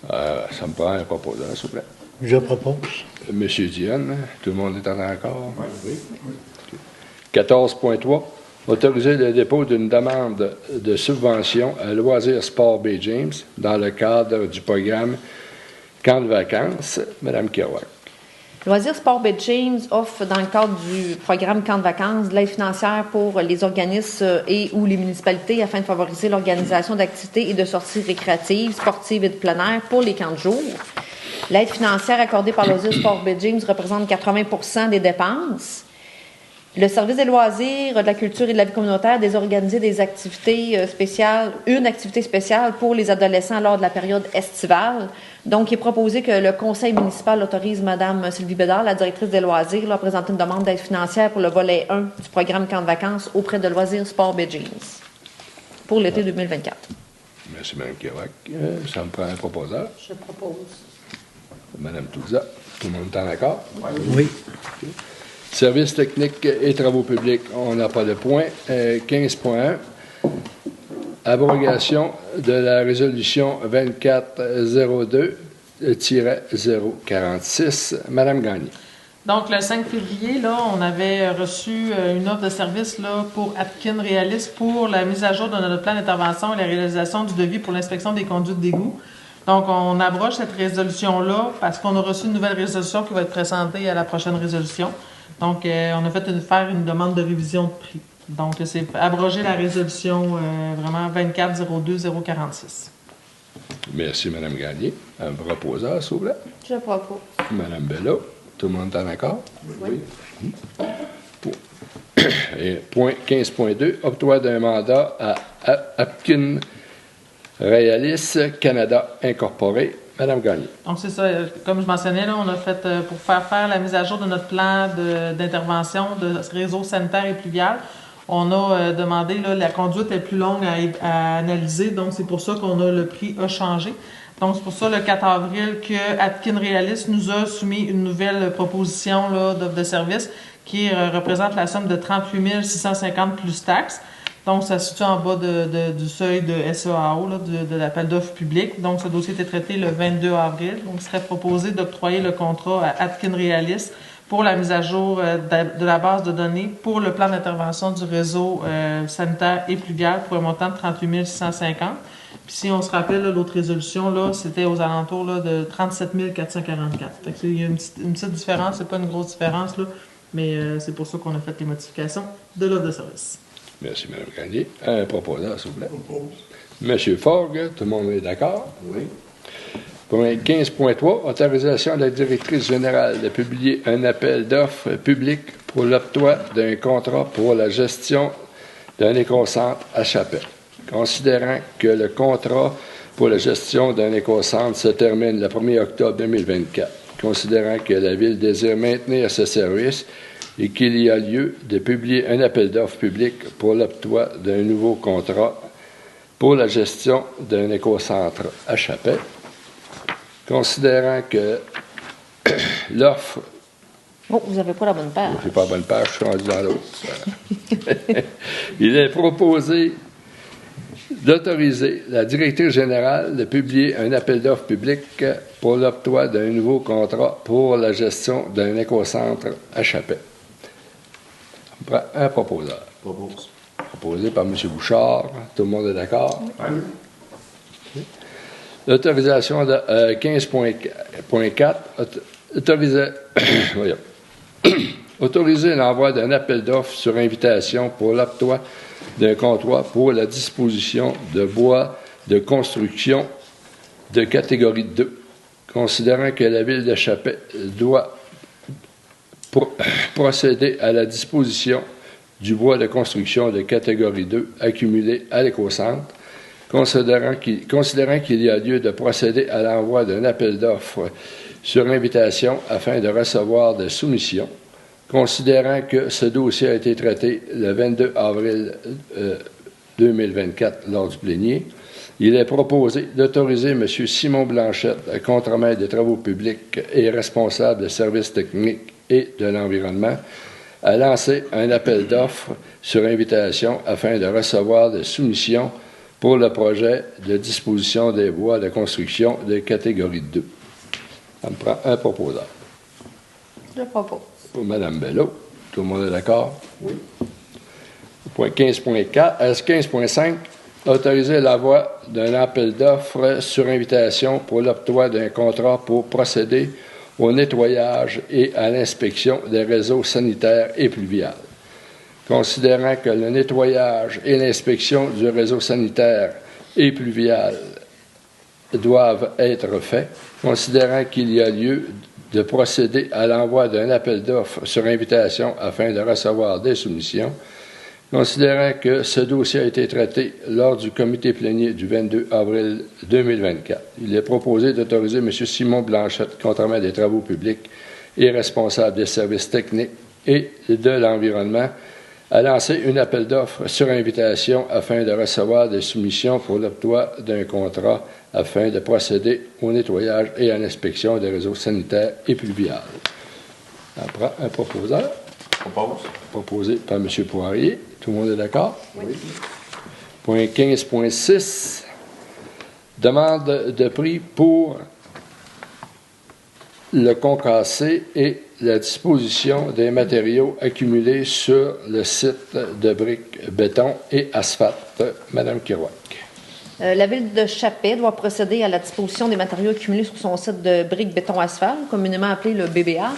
Ça me prend un proposant, s'il vous plaît. Je propose. Monsieur Dionne, tout le monde est en accord? Oui. 14.3. Autoriser le dépôt d'une demande de subvention à Loisirs Sport Bay James dans le cadre du programme Camp de vacances. Madame Kerouac. Loisirs Sport Bay James offre, dans le cadre du programme Camp de vacances, de l'aide financière pour les organismes et ou les municipalités afin de favoriser l'organisation d'activités et de sorties récréatives, sportives et de plein air pour les camps de jour. L'aide financière accordée par Loisirs Sport Bay James représente 80% des dépenses. Le service des loisirs, de la culture et de la vie communautaire a organisé des activités spéciales, une activité spéciale pour les adolescents lors de la période estivale. Donc, il est proposé que le conseil municipal autorise Mme Sylvie Bédard, la directrice des loisirs, à présenter une demande d'aide financière pour le volet 1 du programme Camp de vacances auprès de Loisirs Sport Bay James pour l'été 2024. Merci, Mme Kerouac. Ça me prend un proposeur. Je propose. Mme Touza. Tout le monde est en accord? Oui. Okay. Services techniques et travaux publics, on n'a pas de point. 15.1. Abrogation de la résolution 2402-046. Madame Gagné. Donc, le 5 février, là, on avait reçu une offre de service là, pour Atkin Realis pour la mise à jour de notre plan d'intervention et la réalisation du devis pour l'inspection des conduites d'égout. Donc, on abroge cette résolution-là parce qu'on a reçu une nouvelle résolution qui va être présentée à la prochaine résolution. Donc, on a fait faire une demande de révision de prix. Donc, c'est abroger la résolution vraiment 24-02-046. Merci, Mme Gagné. Un proposeur, s'il vous plaît. Je propose. Mme Bello. Tout le monde est en accord? Oui. Et point 15.2. Octroi d'un mandat à Atkin Realis Canada Incorporé. Madame Gagné. Donc, c'est ça. Comme je mentionnais, là, on a fait, pour faire la mise à jour de notre plan d'intervention de réseau sanitaire et pluvial, on a demandé, là, la conduite est plus longue à analyser, donc c'est pour ça qu'on a le prix a changé. Donc, c'est pour ça, le 4 avril, que Atkin Realis nous a soumis une nouvelle proposition là, d'offre de service qui représente la somme de 38 650 plus taxes. Donc, ça se situe en bas du seuil de SEAO, là, de l'appel d'offres public. Donc, ce dossier était traité le 22 avril. Donc, il serait proposé d'octroyer le contrat à Atkin Realis pour la mise à jour de la base de données pour le plan d'intervention du réseau sanitaire et pluvial pour un montant de 38 650. Puis, si on se rappelle, là, l'autre résolution, là, c'était aux alentours là, de 37 444. Fait que il y a une petite différence, c'est pas une grosse différence, là, mais c'est pour ça qu'on a fait les modifications de l'offre de service. Merci, Mme Gagné. Un proposeur, s'il vous plaît. Monsieur Forgue, tout le monde est d'accord? Oui. Point 15.3, autorisation de la directrice générale de publier un appel d'offres public pour l'octroi d'un contrat pour la gestion d'un écocentre à Chapelle. Considérant que le contrat pour la gestion d'un écocentre se termine le 1er octobre 2024, considérant que la Ville désire maintenir ce service et qu'il y a lieu de publier un appel d'offres public pour l'octroi d'un nouveau contrat pour la gestion d'un écocentre à Chapelle, considérant que l'offre... Oh, vous n'avez pas la bonne page. Je n'ai pas la bonne page, je suis rendu dans l'autre. Il est proposé d'autoriser la directrice générale de publier un appel d'offres public pour l'octroi d'un nouveau contrat pour la gestion d'un écocentre à Chapelle. Un proposeur. Propose. Proposé par M. Bouchard. Tout le monde est d'accord? Oui. L'autorisation de 15.4 autoriser l'envoi d'un appel d'offres sur invitation pour l'octroi d'un contrat pour la disposition de bois de construction de catégorie 2, considérant que la Ville de Chapelle doit procéder à la disposition du bois de construction de catégorie 2 accumulé à l'écocentre, considérant qu'il y a lieu de procéder à l'envoi d'un appel d'offres sur invitation afin de recevoir des soumissions, considérant que ce dossier a été traité le 22 avril 2024 lors du plénier, il est proposé d'autoriser M. Simon Blanchette, contremaître des travaux publics et responsable des services techniques et de l'environnement, à lancer un appel d'offres sur invitation afin de recevoir des soumissions pour le projet de disposition des voies de construction de catégorie 2. Ça me prend un proposeur. Je propose. Pour Mme Bello. Tout le monde est d'accord? Oui. Point 15.4, 15.5, autoriser l'envoi d'un appel d'offres sur invitation pour l'octroi d'un contrat pour procéder au nettoyage et à l'inspection des réseaux sanitaires et pluviales. Considérant que le nettoyage et l'inspection du réseau sanitaire et pluvial doivent être faits, considérant qu'il y a lieu de procéder à l'envoi d'un appel d'offres sur invitation afin de recevoir des soumissions, considérant que ce dossier a été traité lors du comité plénier du 22 avril 2024. Il est proposé d'autoriser M. Simon Blanchette, contremaître des travaux publics et responsable des services techniques et de l'environnement, à lancer un appel d'offres sur invitation afin de recevoir des soumissions pour l'octroi d'un contrat afin de procéder au nettoyage et à l'inspection des réseaux sanitaires et pluviales. On prend un proposeur. Propose. Proposé par M. Poirier. Tout le monde est d'accord? Oui. Point 15.6. Demande de prix pour le concassé et la disposition des matériaux accumulés sur le site de briques, béton et asphalte. Madame Kirouac. La ville de Chappais doit procéder à la disposition des matériaux accumulés sur son site de briques, béton, asphalte, communément appelé le BBA.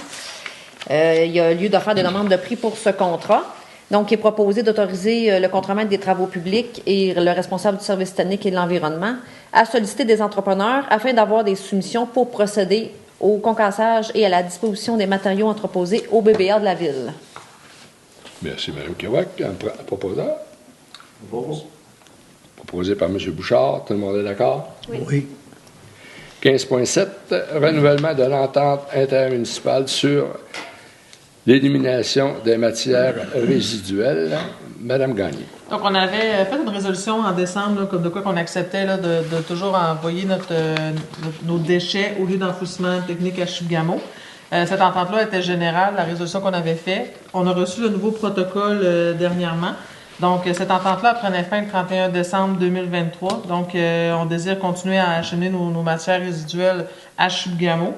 Il y a lieu de faire des demandes de prix pour ce contrat. Donc, il est proposé d'autoriser le contremaître des travaux publics et le responsable du service technique et de l'environnement à solliciter des entrepreneurs afin d'avoir des soumissions pour procéder au concassage et à la disposition des matériaux entreposés au BBA de la ville. Merci, Mme Kirouac. Un proposeur? Propose. Proposé par M. Bouchard. Tout le monde est d'accord? Oui. 15.7. Renouvellement de l'entente intermunicipale sur l'élimination des matières résiduelles. Madame Gagné. Donc, on avait fait une résolution en décembre, là, comme de quoi qu'on acceptait là, de toujours envoyer nos déchets au lieu d'enfouissement technique à Chibougamau. Cette entente-là était générale, la résolution qu'on avait faite. On a reçu le nouveau protocole dernièrement. Donc, cette entente-là prenait fin le 31 décembre 2023. Donc, on désire continuer à acheminer nos matières résiduelles à Chibougamau.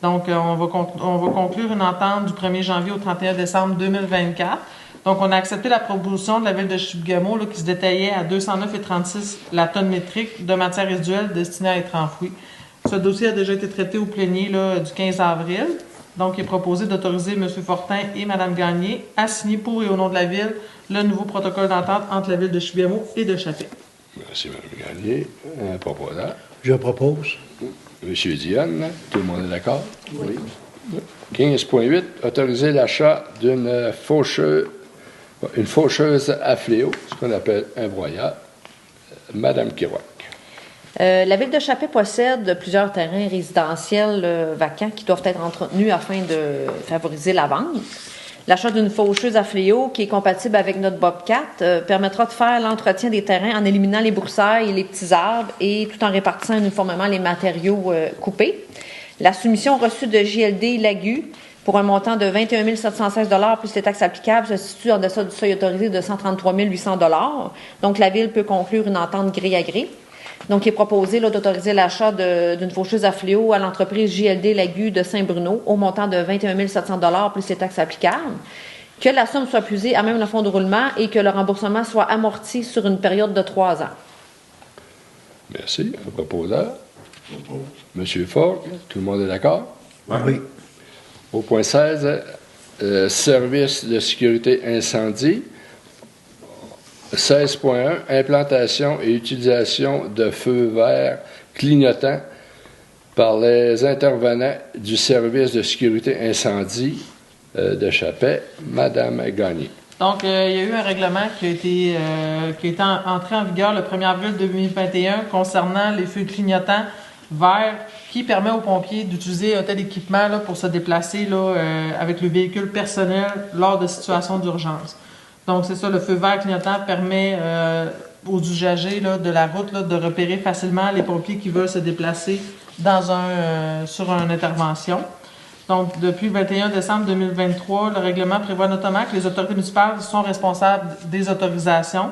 Donc, on va conclure une entente du 1er janvier au 31 décembre 2024. Donc, on a accepté la proposition de la ville de Chibougamau là, qui se détaillait à 209,36 la tonne métrique de matières résiduelles destinées à être enfouies. Ce dossier a déjà été traité au plénier là, du 15 avril. Donc, il est proposé d'autoriser M. Fortin et Mme Gagné à signer pour et au nom de la ville le nouveau protocole d'entente entre la ville de Chibougamau et de Chappais. Merci, Mme Gagné. Un proposeur. Je propose. M. Dionne, tout le monde est d'accord? Oui. 15.8. Autoriser l'achat d'une faucheuse à fléau, ce qu'on appelle un broyeur. Madame Kirouac. La ville de Chappais possède plusieurs terrains résidentiels vacants qui doivent être entretenus afin de favoriser la vente. L'achat d'une faucheuse à fléau qui est compatible avec notre Bobcat permettra de faire l'entretien des terrains en éliminant les broussailles et les petits arbres et tout en répartissant uniformément les matériaux coupés. La soumission reçue de JLD Lagu pour un montant de 21 716 $ plus les taxes applicables se situe en deçà du seuil autorisé de 133 800 $. Donc, la ville peut conclure une entente gré à gré. Donc, il est proposé d'autoriser l'achat d'une faucheuse à fléau à l'entreprise JLD Lagu de Saint-Bruno au montant de 21 700 $ plus les taxes applicables, que la somme soit puisée à même le fonds de roulement et que le remboursement soit amorti sur une période de 3 ans. Merci. Un proposeur. Monsieur Fogg, tout le monde est d'accord? Oui. Au point 16, service de sécurité incendie. 16.1, implantation et utilisation de feux verts clignotants par les intervenants du service de sécurité incendie de Chappais. Madame Gagné. Donc, il y a eu un règlement qui a été entré en vigueur le 1er avril 2021 concernant les feux clignotants verts qui permet aux pompiers d'utiliser un tel équipement là, pour se déplacer là, avec le véhicule personnel lors de situations d'urgence. Donc, c'est ça, le feu vert clignotant permet aux usagers là, de la route là, de repérer facilement les pompiers qui veulent se déplacer sur une intervention. Donc, depuis le 21 décembre 2023, le règlement prévoit notamment que les autorités municipales sont responsables des autorisations.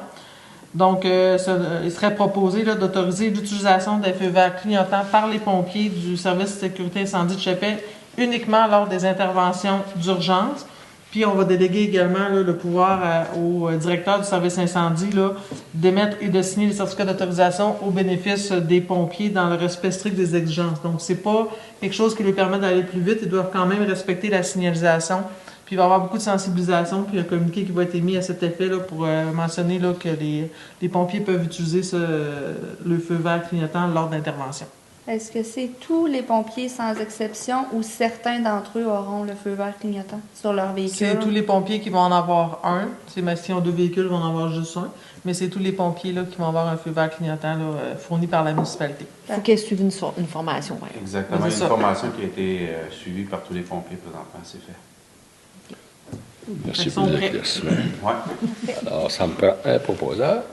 Donc, il serait proposé là, d'autoriser l'utilisation des feux verts clignotants par les pompiers du service de sécurité incendie de Chapais uniquement lors des interventions d'urgence. Puis, on va déléguer également là, le pouvoir au directeur du service incendie là, d'émettre et de signer les certificats d'autorisation au bénéfice des pompiers dans le respect strict des exigences. Donc, c'est pas quelque chose qui lui permet d'aller plus vite. Ils doivent quand même respecter la signalisation. Puis, il va y avoir beaucoup de sensibilisation, puis un communiqué qui va être émis à cet effet là, pour mentionner là, que les pompiers peuvent utiliser le feu vert clignotant lors d'intervention. Est-ce que c'est tous les pompiers sans exception ou certains d'entre eux auront le feu vert clignotant sur leur véhicule? C'est tous les pompiers qui vont en avoir un. Si ont 2 véhicules, ils vont en avoir juste un. Mais c'est tous les pompiers là, qui vont avoir un feu vert clignotant là, fourni par la municipalité. Il faut qu'ils suivent une formation. Ouais. Exactement. Ouais, une formation qui a été suivie par tous les pompiers présentement, c'est fait. Merci pour l'éclaircissement. Ouais. Alors, ça me prend un proposeur.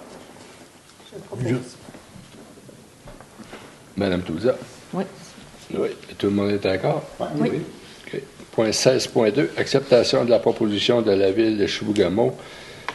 Madame Touza. Oui. Oui. Tout le monde est d'accord? Oui. OK. Point 16.2. Acceptation de la proposition de la Ville de Chibougamau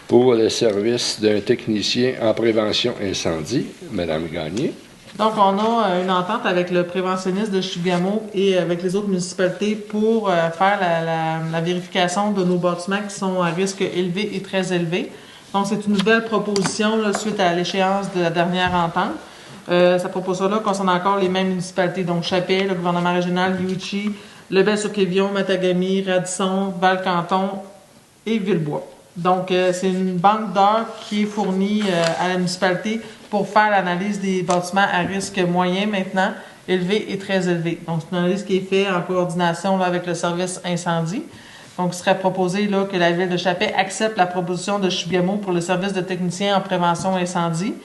pour le service d'un technicien en prévention incendie. Madame Gagné. Donc, on a une entente avec le préventionniste de Chibougamau et avec les autres municipalités pour faire la vérification de nos bâtiments qui sont à risque élevé et très élevé. Donc, c'est une nouvelle proposition là, suite à l'échéance de la dernière entente. Cette proposition-là concerne encore les mêmes municipalités, donc Chapais, le gouvernement régional, Liuchi, Lebel-sur-Quévillon, Matagami, Radisson, Val-Canton et Villebois. Donc, c'est une banque d'heures qui est fournie à la municipalité pour faire l'analyse des bâtiments à risque moyen maintenant, élevé et très élevé. Donc, c'est une analyse qui est faite en coordination là, avec le service incendie. Donc, il serait proposé là, que la Ville de Chapais accepte la proposition de Chibougamau pour le service de technicien en prévention incendie,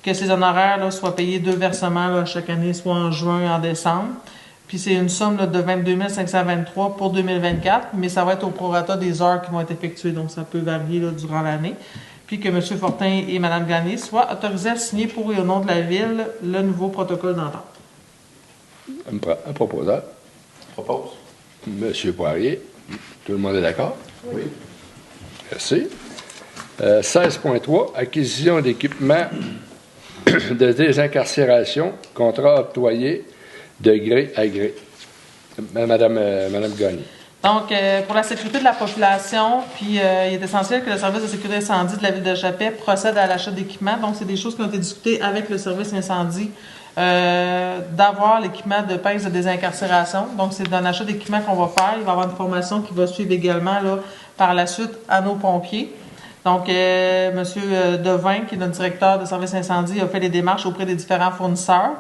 que ces honoraires là, soient payés 2 versements là, chaque année, soit en juin et en décembre. Puis c'est une somme là, de 22 523 pour 2024, mais ça va être au prorata des heures qui vont être effectuées, donc ça peut varier là, durant l'année. Puis que M. Fortin et Mme Gagné soient autorisés à signer pour et au nom de la Ville le nouveau protocole d'entente. Un proposeur. Propose. M. Poirier. Tout le monde est d'accord? Oui. Merci. 16.3. Acquisition d'équipements de désincarcération, contrat octroyé de gré à gré. Madame Gagné. Donc, pour la sécurité de la population, puis il est essentiel que le service de sécurité incendie de la Ville de Chapais procède à l'achat d'équipements. Donc, c'est des choses qui ont été discutées avec le service incendie, d'avoir l'équipement de pince de désincarcération. Donc, c'est un achat d'équipement qu'on va faire. Il va y avoir une formation qui va suivre également là, par la suite à nos pompiers. Donc, M. Devin, qui est notre directeur de service incendie, a fait les démarches auprès des différents fournisseurs.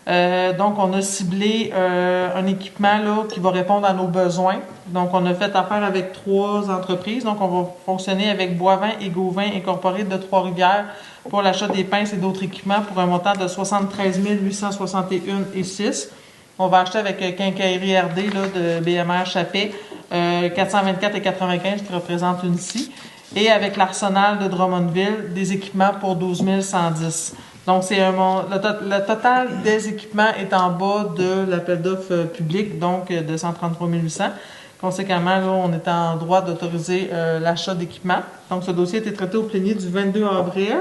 Donc, on a ciblé un équipement là, qui va répondre à nos besoins. Donc, on a fait affaire avec 3 entreprises. Donc, on va fonctionner avec Boivin et Gauvin Incorporés de Trois-Rivières pour l'achat des pinces et d'autres équipements pour un montant de 73 861,06. On va acheter avec Quincaillerie RD là, de BMR Chapais 424,95 qui représente une scie. Et avec l'Arsenal de Drummondville, des équipements pour 12 110. Donc, le total des équipements est en bas de l'appel d'offres public, donc de 133 800. Conséquemment, là, on est en droit d'autoriser l'achat d'équipements. Donc, ce dossier a été traité au plénier du 22 avril.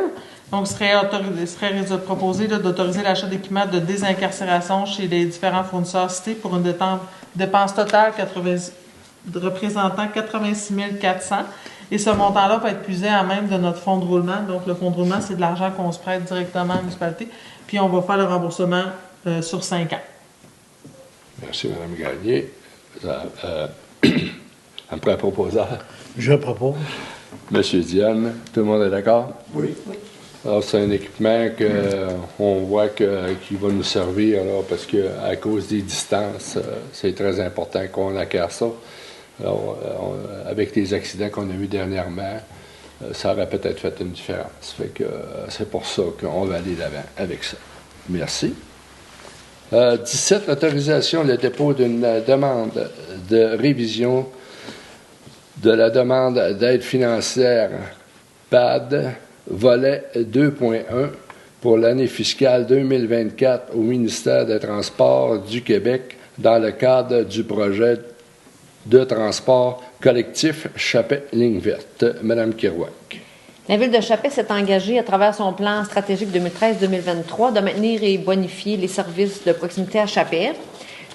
Donc, il serait proposé là, d'autoriser l'achat d'équipements de désincarcération chez les différents fournisseurs cités pour une dépense totale représentant 86 400. Et ce montant-là peut être puisé à même de notre fonds de roulement. Donc, le fonds de roulement, c'est de l'argent qu'on se prête directement à la municipalité. Puis, on va faire le remboursement sur 5 ans. Merci, Mme Gagné. Un prêt proposeur. Je propose. Monsieur Diane, tout le monde est d'accord? Oui. Alors, c'est un équipement qu'on voit qui va nous servir là, parce qu'à cause des distances, c'est très important qu'on acquiert ça. Alors, avec les accidents qu'on a eus dernièrement, ça aurait peut-être fait une différence. Fait que c'est pour ça qu'on va aller d'avant avec ça. Merci. 17, l'autorisation, le dépôt d'une demande de révision de la demande d'aide financière PAD, volet 2.1 pour l'année fiscale 2024 au ministère des Transports du Québec dans le cadre du projet de transport collectif Chappé-Ligne verte. Madame Kirouac. La Ville de Chappé s'est engagée à travers son plan stratégique 2013-2023 de maintenir et bonifier les services de proximité à Chappé.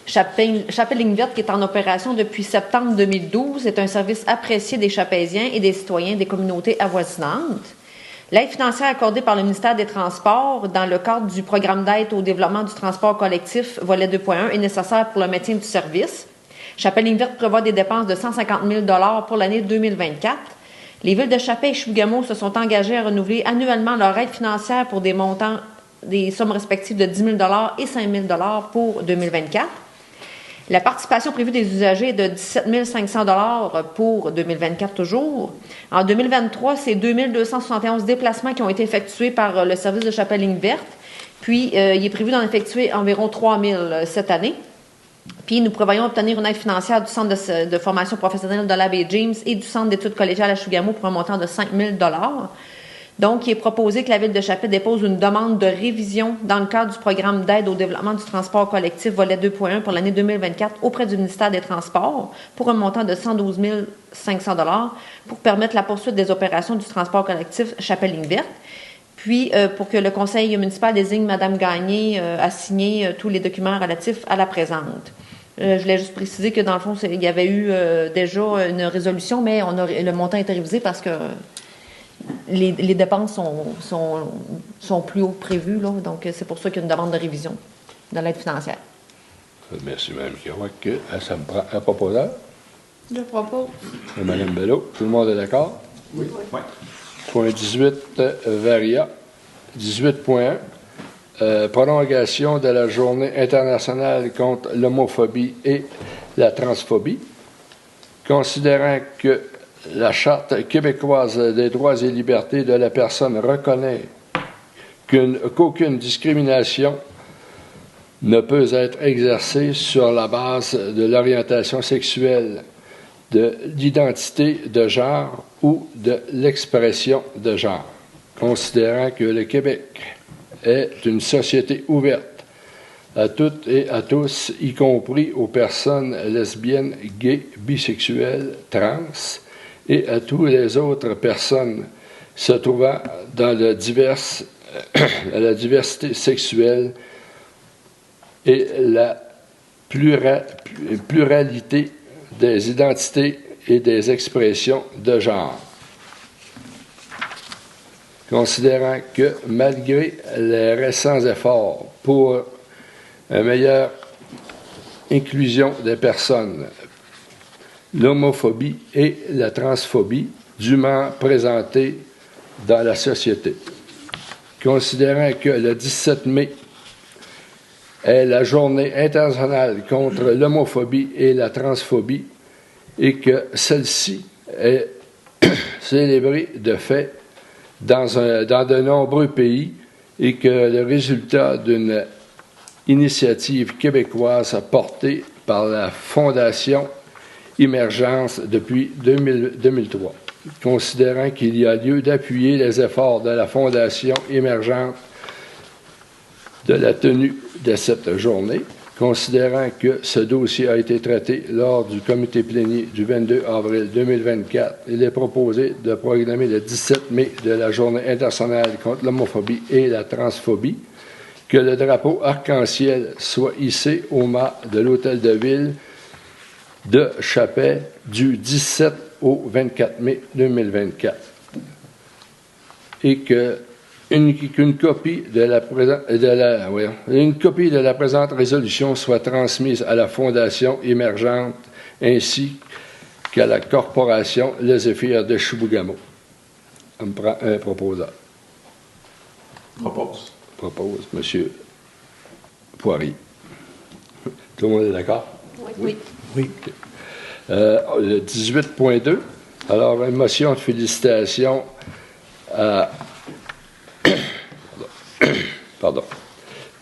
Chappé-Ligne verte, qui est en opération depuis septembre 2012, est un service apprécié des Chappésiens et des citoyens des communautés avoisinantes. L'aide financière accordée par le ministère des Transports dans le cadre du programme d'aide au développement du transport collectif, volet 2.1, est nécessaire pour le maintien du service. Chappé-Ligne verte prévoit des dépenses de 150 000 $ pour l'année 2024. Les villes de Chappé et Chibougamau se sont engagées à renouveler annuellement leur aide financière pour des sommes respectives de 10 000 $ et 5 000 $ pour 2024. La participation prévue des usagers est de 17 500 $ pour 2024 toujours. En 2023, c'est 2 271 déplacements qui ont été effectués par le service de Chappé-Ligne verte. Puis, il est prévu d'en effectuer environ 3 000 cette année. Puis, nous prévoyons obtenir une aide financière du Centre de formation professionnelle de l'Abbé James et du Centre d'études collégiales à Chibougamau pour un montant de 5 000 $. Donc, il est proposé que la Ville de Chappé dépose une demande de révision dans le cadre du programme d'aide au développement du transport collectif volet 2.1 pour l'année 2024 auprès du ministère des Transports pour un montant de 112 500 $ pour permettre la poursuite des opérations du transport collectif Chappé-Ligne verte. Puis, pour que le conseil municipal désigne Mme Gagné à signer tous les documents relatifs à la présente. Je voulais juste préciser que, dans le fond, il y avait eu déjà une résolution, mais le montant a été révisé parce que les dépenses sont plus haut prévues, là, donc c'est pour ça qu'il y a une demande de révision de l'aide financière. Merci, Mme Kirouac. Ça me prend un proposeur. Je propose. Mme Bello. Tout le monde est d'accord? Oui. Oui. Point 18, Varia. 18.1, prolongation de la Journée internationale contre l'homophobie et la transphobie. Considérant que la Charte québécoise des droits et libertés de la personne reconnaît qu'aucune discrimination ne peut être exercée sur la base de l'orientation sexuelle, de l'identité de genre ou de l'expression de genre. Considérant que le Québec est une société ouverte à toutes et à tous, y compris aux personnes lesbiennes, gays, bisexuelles, trans, et à toutes les autres personnes se trouvant dans la diversité sexuelle et la pluralité des identités et des expressions de genre. Considérant que malgré les récents efforts pour une meilleure inclusion des personnes, l'homophobie et la transphobie dûment présentées dans la société. Considérant que le 17 mai est la Journée internationale contre l'homophobie et la transphobie et que celle-ci est célébrée de fait dans de nombreux pays et que le résultat d'une initiative québécoise portée par la Fondation Émergence depuis 2003. Considérant qu'il y a lieu d'appuyer les efforts de la Fondation Émergente de la tenue de cette journée, considérant que ce dossier a été traité lors du comité plénier du 22 avril 2024, il est proposé de proclamer le 17 mai de la Journée internationale contre l'homophobie et la transphobie, que le drapeau arc-en-ciel soit hissé au mât de l'Hôtel de Ville de Chappé du 17 au 24 mai 2024 et qu'une copie de la présente résolution soit transmise à la Fondation Émergente ainsi qu'à la Corporation Les Zéphyrs de Chibougamau. On me prend un proposeur. Propose, M. Poirier. Tout le monde est d'accord? Oui. Oui. Le 18.2, Alors, une motion de félicitations à... Pardon.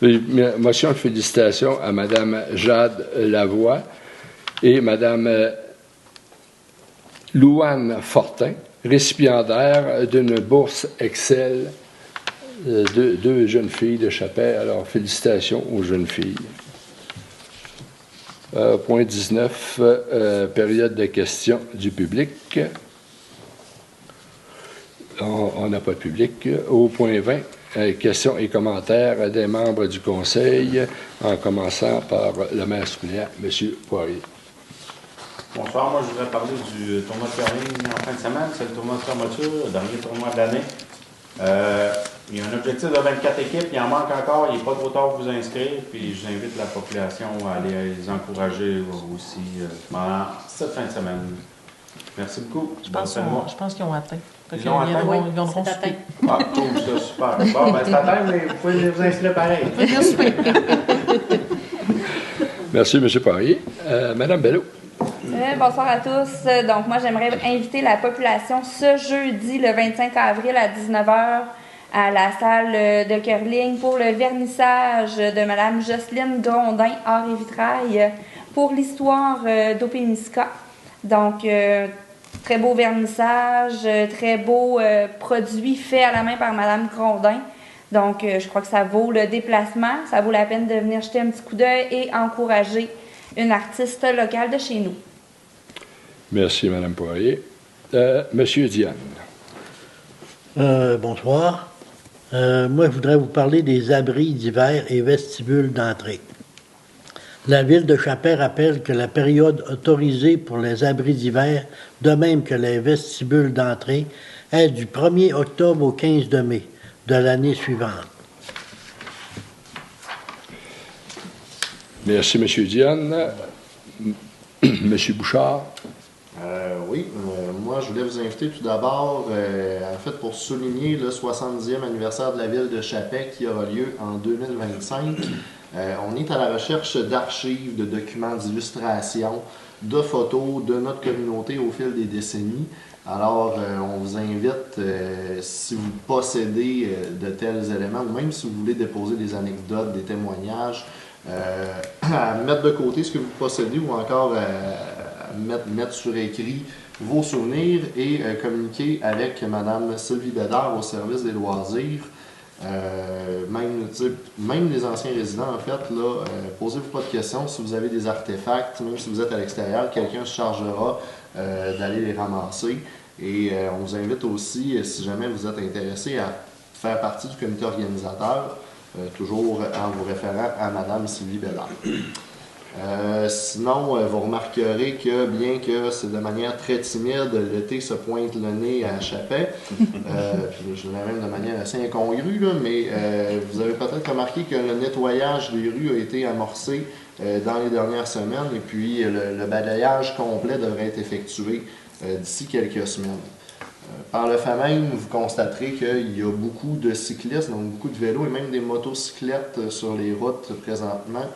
Une motion de félicitations à Mme Jade Lavoie et Mme Louane Fortin, récipiendaires d'une bourse Excel, deux jeunes filles de Chapais. Alors, félicitations aux jeunes filles. Point 19, période de questions du public. On n'a pas de public. Au point 20, questions et commentaires des membres du Conseil, en commençant par le maire suppléant, M. Poirier. Bonsoir, moi je voudrais parler du tournoi de curling en fin de semaine. C'est le tournoi de fermeture, le dernier tournoi de l'année. Il y a un objectif de 24 équipes, il en manque encore, il n'est pas trop tard pour vous inscrire, puis j'invite la population à aller les encourager aussi pendant cette fin de semaine. Merci beaucoup. Je pense qu'ils ont atteint. Ils ont atteint? Ils viendront C'est atteint. Ah, cool, ça, super. Bon, ben c'est atteint, mais vous pouvez vous inscrire pareil. Merci, M. Poirier. Mme Bello. Bonsoir à tous. Donc, moi, j'aimerais inviter la population ce jeudi, le 25 avril à 19h, à la salle de curling pour le vernissage de Mme Jocelyne Grondin, art et vitrail, pour l'histoire d'Opémisca. Donc, très beau vernissage, très beau produit fait à la main par Mme Grondin. Donc, je crois que ça vaut le déplacement, ça vaut la peine de venir jeter un petit coup d'œil et encourager une artiste locale de chez nous. Merci, Mme Poirier. Monsieur Diane. Bonsoir. Moi, je voudrais vous parler des abris d'hiver et vestibules d'entrée. La Ville de Chapais rappelle que la période autorisée pour les abris d'hiver, de même que les vestibules d'entrée, est du 1er octobre au 15 de mai de l'année suivante. Merci, M. Diane. M. Bouchard. Oui, moi je voulais vous inviter tout d'abord, en fait, pour souligner le 70e anniversaire de la Ville de Chapais qui aura lieu en 2025. On est à la recherche d'archives, de documents d'illustration, de photos de notre communauté au fil des décennies. Alors, on vous invite, si vous possédez de tels éléments, ou même si vous voulez déposer des anecdotes, des témoignages, à mettre de côté ce que vous possédez ou encore mettre sur écrit vos souvenirs et communiquer avec Mme Sylvie Bédard au service des loisirs. Même les anciens résidents, en fait, là, posez-vous pas de questions. Si vous avez des artefacts, même si vous êtes à l'extérieur, quelqu'un se chargera d'aller les ramasser. Et on vous invite aussi, si jamais vous êtes intéressé à faire partie du comité organisateur, toujours en vous référant à Mme Sylvie Bédard. Sinon, vous remarquerez que bien que c'est de manière très timide, l'été se pointe le nez à Chapais, je dirais même de manière assez incongrue, là, mais vous avez peut-être remarqué que le nettoyage des rues a été amorcé dans les dernières semaines et puis le balayage complet devrait être effectué d'ici quelques semaines. Par le fait même, vous constaterez qu'il y a beaucoup de cyclistes, donc beaucoup de vélos et même des motocyclettes sur les routes présentement.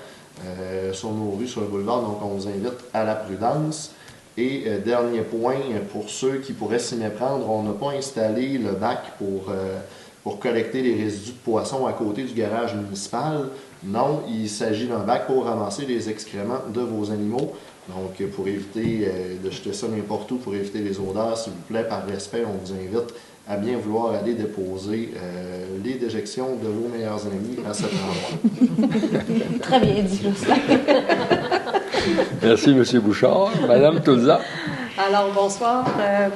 Sur nos rues, sur le boulevard, donc on vous invite à la prudence. Et dernier point, pour ceux qui pourraient s'y méprendre, on n'a pas installé le bac pour collecter les résidus de poissons à côté du garage municipal. Non, il s'agit d'un bac pour ramasser les excréments de vos animaux. Donc pour éviter de jeter ça n'importe où, pour éviter les odeurs, s'il vous plaît, par respect, on vous invite à bien vouloir aller déposer les déjections de vos meilleurs amis à cet endroit. Très bien dit, Jocelyn. Merci, M. Bouchard. Mme Toulza. Alors, bonsoir.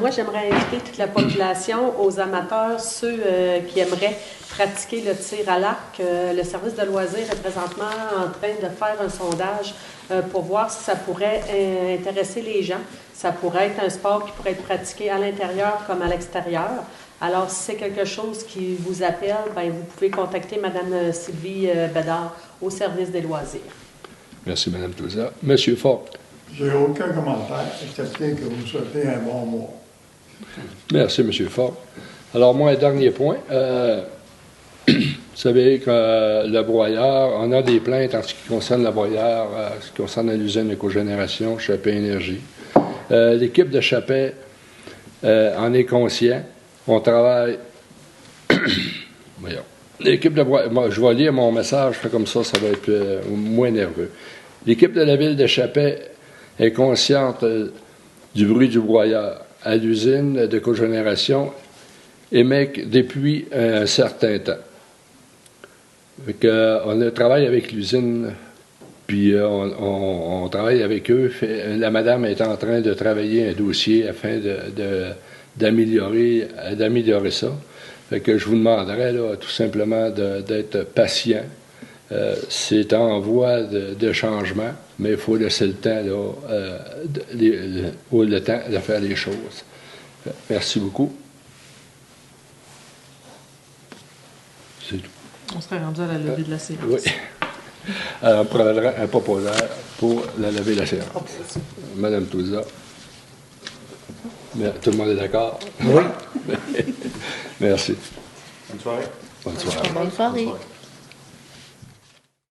Moi, j'aimerais inviter toute la population, aux amateurs, ceux qui aimeraient pratiquer le tir à l'arc. Le service de loisirs est présentement en train de faire un sondage pour voir si ça pourrait intéresser les gens. Ça pourrait être un sport qui pourrait être pratiqué à l'intérieur comme à l'extérieur. Alors, si c'est quelque chose qui vous appelle, bien, vous pouvez contacter Mme Sylvie Bédard au service des loisirs. Merci, Mme Toulza. M. Fort. Je n'ai aucun commentaire, excepté que vous souhaitez un bon mois. Merci, M. Fort. Alors, moi, un dernier point. Vous savez que le broyeur, on a des plaintes en ce qui concerne le broyeur, en ce qui concerne l'usine de cogénération, Chapais Énergie. L'équipe de Chapais en est conscient. On travaille. Voyons. L'équipe de moi, je vais lire mon message, comme ça va être moins nerveux. L'équipe de la ville de Chapet est consciente du bruit du broyeur à l'usine de cogénération EMEC depuis un certain temps. On travaille avec l'usine, puis on travaille avec eux. La madame est en train de travailler un dossier afin d'améliorer ça. Fait que je vous demanderais là, tout simplement d'être patient. C'est en voie de changement, mais il faut laisser le temps, le temps de faire les choses. Merci beaucoup. C'est tout. On serait rendu à la levée de la séance. Oui. Alors, on prendra un proposeur pour la levée de la séance. Madame Touza. Tout le monde est d'accord? Oui. Merci. Bonne soirée. Bonne soirée. Bonne soirée.